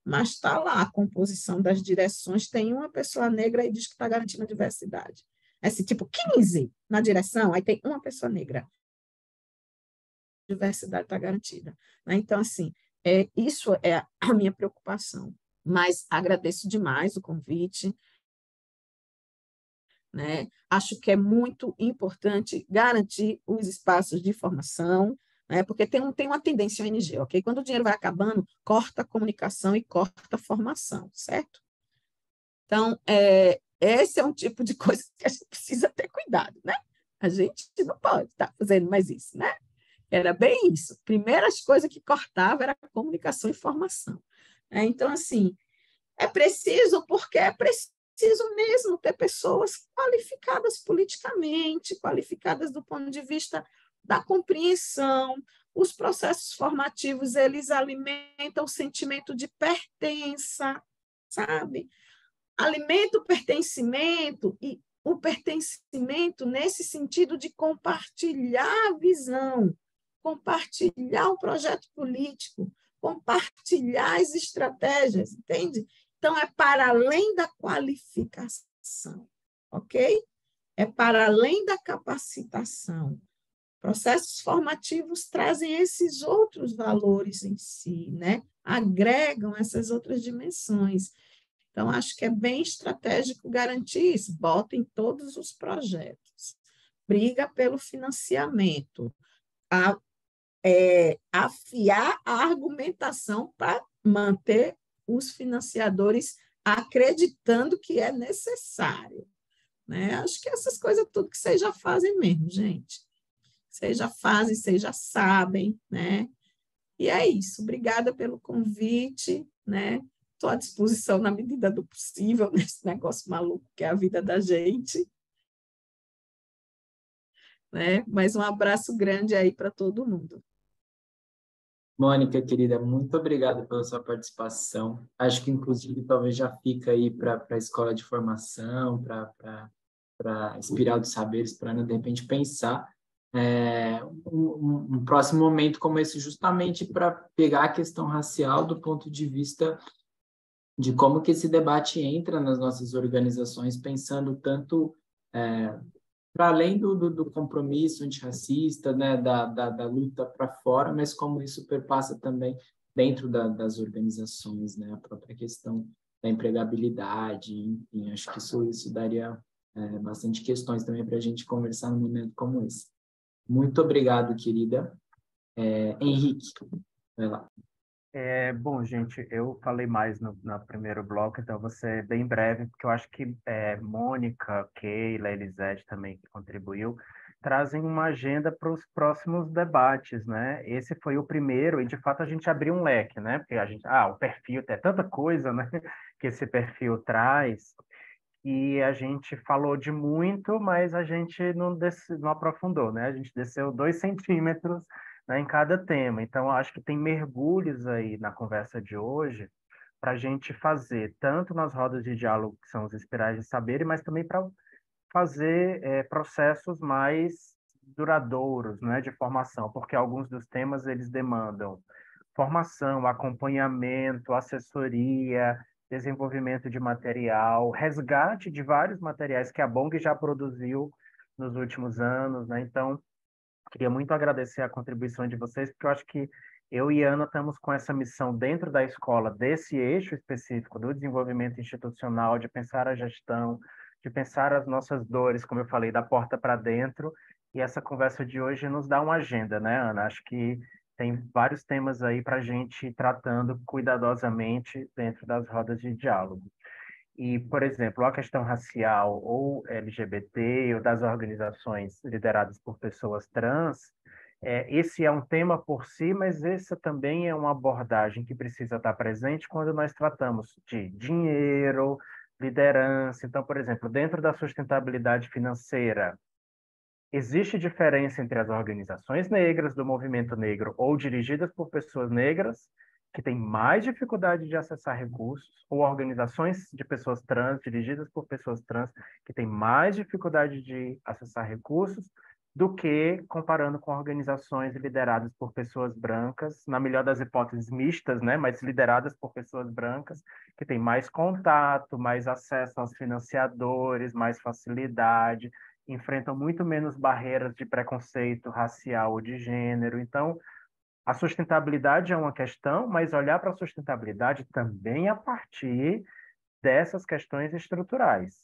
mas está lá a composição das direções, tem uma pessoa negra e diz que está garantindo a diversidade. Esse tipo 15 na direção, aí tem uma pessoa negra. A diversidade está garantida, né? Então, assim, isso é a minha preocupação. Mas agradeço demais o convite, né? Acho que é muito importante garantir os espaços de formação, né? Porque tem uma tendência ONG, ok? Quando o dinheiro vai acabando, corta a comunicação e corta a formação, certo? Então, esse é um tipo de coisa que a gente precisa ter cuidado, né? A gente não pode estar fazendo mais isso, né? Era bem isso. Primeiras coisas que cortava era a comunicação e formação. Então, assim, é preciso, porque é preciso mesmo ter pessoas qualificadas politicamente, qualificadas do ponto de vista da compreensão. Os processos formativos, eles alimentam o sentimento de pertença, sabe? Alimenta o pertencimento, e o pertencimento nesse sentido de compartilhar a visão, compartilhar o projeto político, compartilhar as estratégias, entende? Então, é para além da qualificação, ok? É para além da capacitação. Processos formativos trazem esses outros valores em si, né? Agregam essas outras dimensões. Então, acho que é bem estratégico garantir isso. Bota em todos os projetos. Briga pelo financiamento. Afiar a argumentação para manter os financiadores acreditando que é necessário, né? Acho que essas coisas tudo que vocês já fazem mesmo, gente. Vocês já fazem, vocês já sabem, né? E é isso. Obrigada pelo convite, né? Estou à disposição na medida do possível nesse negócio maluco que é a vida da gente, né? Mas um abraço grande aí para todo mundo. Mônica, querida, muito obrigado pela sua participação. Acho que, inclusive, talvez já fica aí para a escola de formação, para Espiral dos Saberes, para, de repente, pensar um próximo momento como esse, justamente para pegar a questão racial do ponto de vista de como que esse debate entra nas nossas organizações, pensando tanto para além do compromisso antirracista, né, da luta para fora, mas como isso perpassa também dentro das organizações, né, a própria questão da empregabilidade, enfim, acho que isso daria bastante questões também para a gente conversar num momento como esse. Muito obrigado, querida. Henrique, vai lá. Bom, gente, eu falei mais no primeiro bloco, então vou ser bem breve, porque eu acho que Mônica, Keila, Elisete também, que contribuiu, trazem uma agenda para os próximos debates, né? Esse foi o primeiro, e de fato a gente abriu um leque, né? Porque a gente, o perfil, tem tanta coisa, né? Que esse perfil traz, e a gente falou de muito, mas a gente não aprofundou, né? A gente desceu 2 centímetros, né, em cada tema. Então, acho que tem mergulhos aí na conversa de hoje para a gente fazer, tanto nas rodas de diálogo, que são os espirais de saber, mas também para fazer processos mais duradouros, né, de formação, porque alguns dos temas eles demandam formação, acompanhamento, assessoria, desenvolvimento de material, resgate de vários materiais que a Bong já produziu nos últimos anos, né? Então, queria muito agradecer a contribuição de vocês, porque eu acho que eu e Ana estamos com essa missão dentro da escola, desse eixo específico do desenvolvimento institucional, de pensar a gestão, de pensar as nossas dores, como eu falei, da porta para dentro. E essa conversa de hoje nos dá uma agenda, né, Ana? Acho que tem vários temas aí para a gente ir tratando cuidadosamente dentro das rodas de diálogo. E, por exemplo, a questão racial ou LGBT ou das organizações lideradas por pessoas trans, esse é um tema por si, mas essa também é uma abordagem que precisa estar presente quando nós tratamos de dinheiro, liderança. Então, por exemplo, dentro da sustentabilidade financeira, existe diferença entre as organizações negras do movimento negro ou dirigidas por pessoas negras, que têm mais dificuldade de acessar recursos, ou organizações de pessoas trans, dirigidas por pessoas trans, que têm mais dificuldade de acessar recursos, do que comparando com organizações lideradas por pessoas brancas, na melhor das hipóteses mistas, né, mas lideradas por pessoas brancas, que têm mais contato, mais acesso aos financiadores, mais facilidade, enfrentam muito menos barreiras de preconceito racial ou de gênero. Então, a sustentabilidade é uma questão, mas olhar para a sustentabilidade também a partir dessas questões estruturais,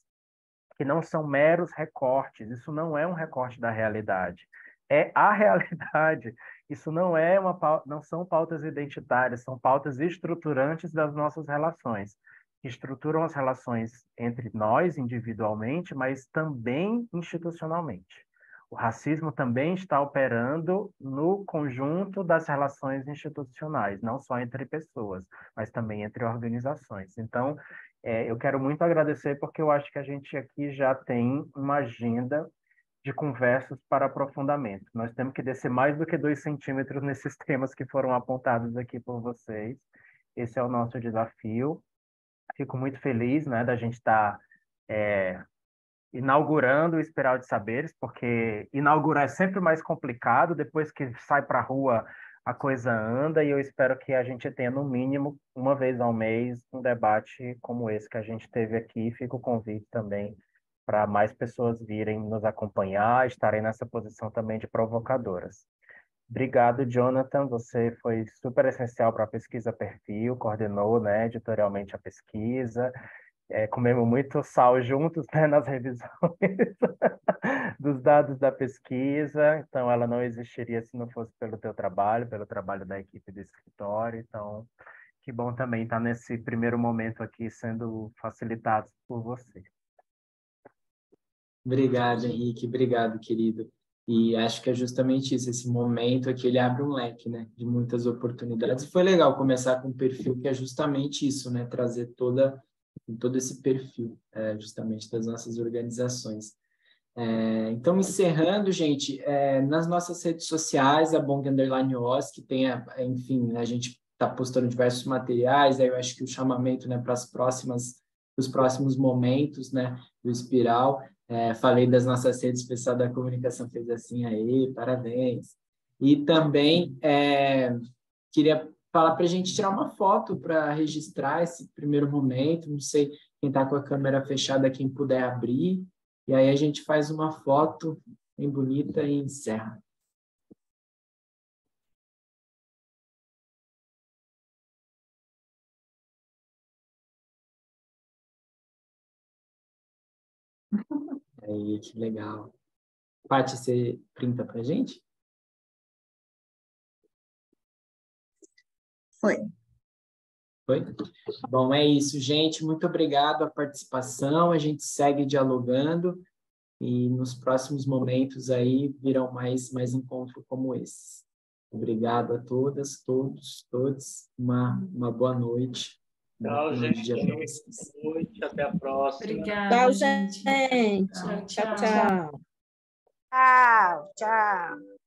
que não são meros recortes. Isso não é um recorte da realidade. É a realidade. Isso não são pautas identitárias, são pautas estruturantes das nossas relações, que estruturam as relações entre nós individualmente, mas também institucionalmente. O racismo também está operando no conjunto das relações institucionais, não só entre pessoas, mas também entre organizações. Então, eu quero muito agradecer, porque eu acho que a gente aqui já tem uma agenda de conversas para aprofundamento. Nós temos que descer mais do que 2 centímetros nesses temas que foram apontados aqui por vocês. Esse é o nosso desafio. Fico muito feliz, né, da gente estar inaugurando o Espiral de Saberes, porque inaugurar é sempre mais complicado, depois que sai para a rua a coisa anda, e eu espero que a gente tenha, no mínimo, uma vez ao mês, um debate como esse que a gente teve aqui. Fica o convite também para mais pessoas virem nos acompanhar, estarem nessa posição também de provocadoras. Obrigado, Jonathan. Você foi super essencial para a pesquisa Perfil, coordenou, né, editorialmente a pesquisa. Comemos muito sal juntos, né, nas revisões dos dados da pesquisa. Então, ela não existiria se não fosse pelo teu trabalho, pelo trabalho da equipe do escritório. Então, que bom também estar nesse primeiro momento aqui sendo facilitados por você. Obrigado, Henrique. Obrigado, querido. E acho que é justamente isso, esse momento aqui, ele abre um leque, né, de muitas oportunidades. E foi legal começar com um perfil que é justamente isso, né, trazer todo esse perfil, justamente das nossas organizações. Então, encerrando, gente, nas nossas redes sociais, a Bong_Oz, que tem, enfim, a gente está postando diversos materiais, aí eu acho que o chamamento, né, para os próximos momentos, né, do Espiral. Falei das nossas redes, o pessoal da comunicação fez assim, aí, parabéns. E também queria falar para a gente tirar uma foto para registrar esse primeiro momento. Não sei quem está com a câmera fechada, quem puder abrir. E aí a gente faz uma foto bem bonita e encerra. Aí, que legal. Paty, você printa pra gente? Foi. Foi? Bom, é isso, gente. Muito obrigado a participação. A gente segue dialogando e nos próximos momentos aí virão mais encontros como esse. Obrigado a todas, todos, todos. Uma boa noite. Tchau, Um gente. dia para vocês. Boa noite. Até a próxima. Obrigada, Tchau, gente. gente. Tchau, Tchau, tchau. tchau. Tchau, tchau.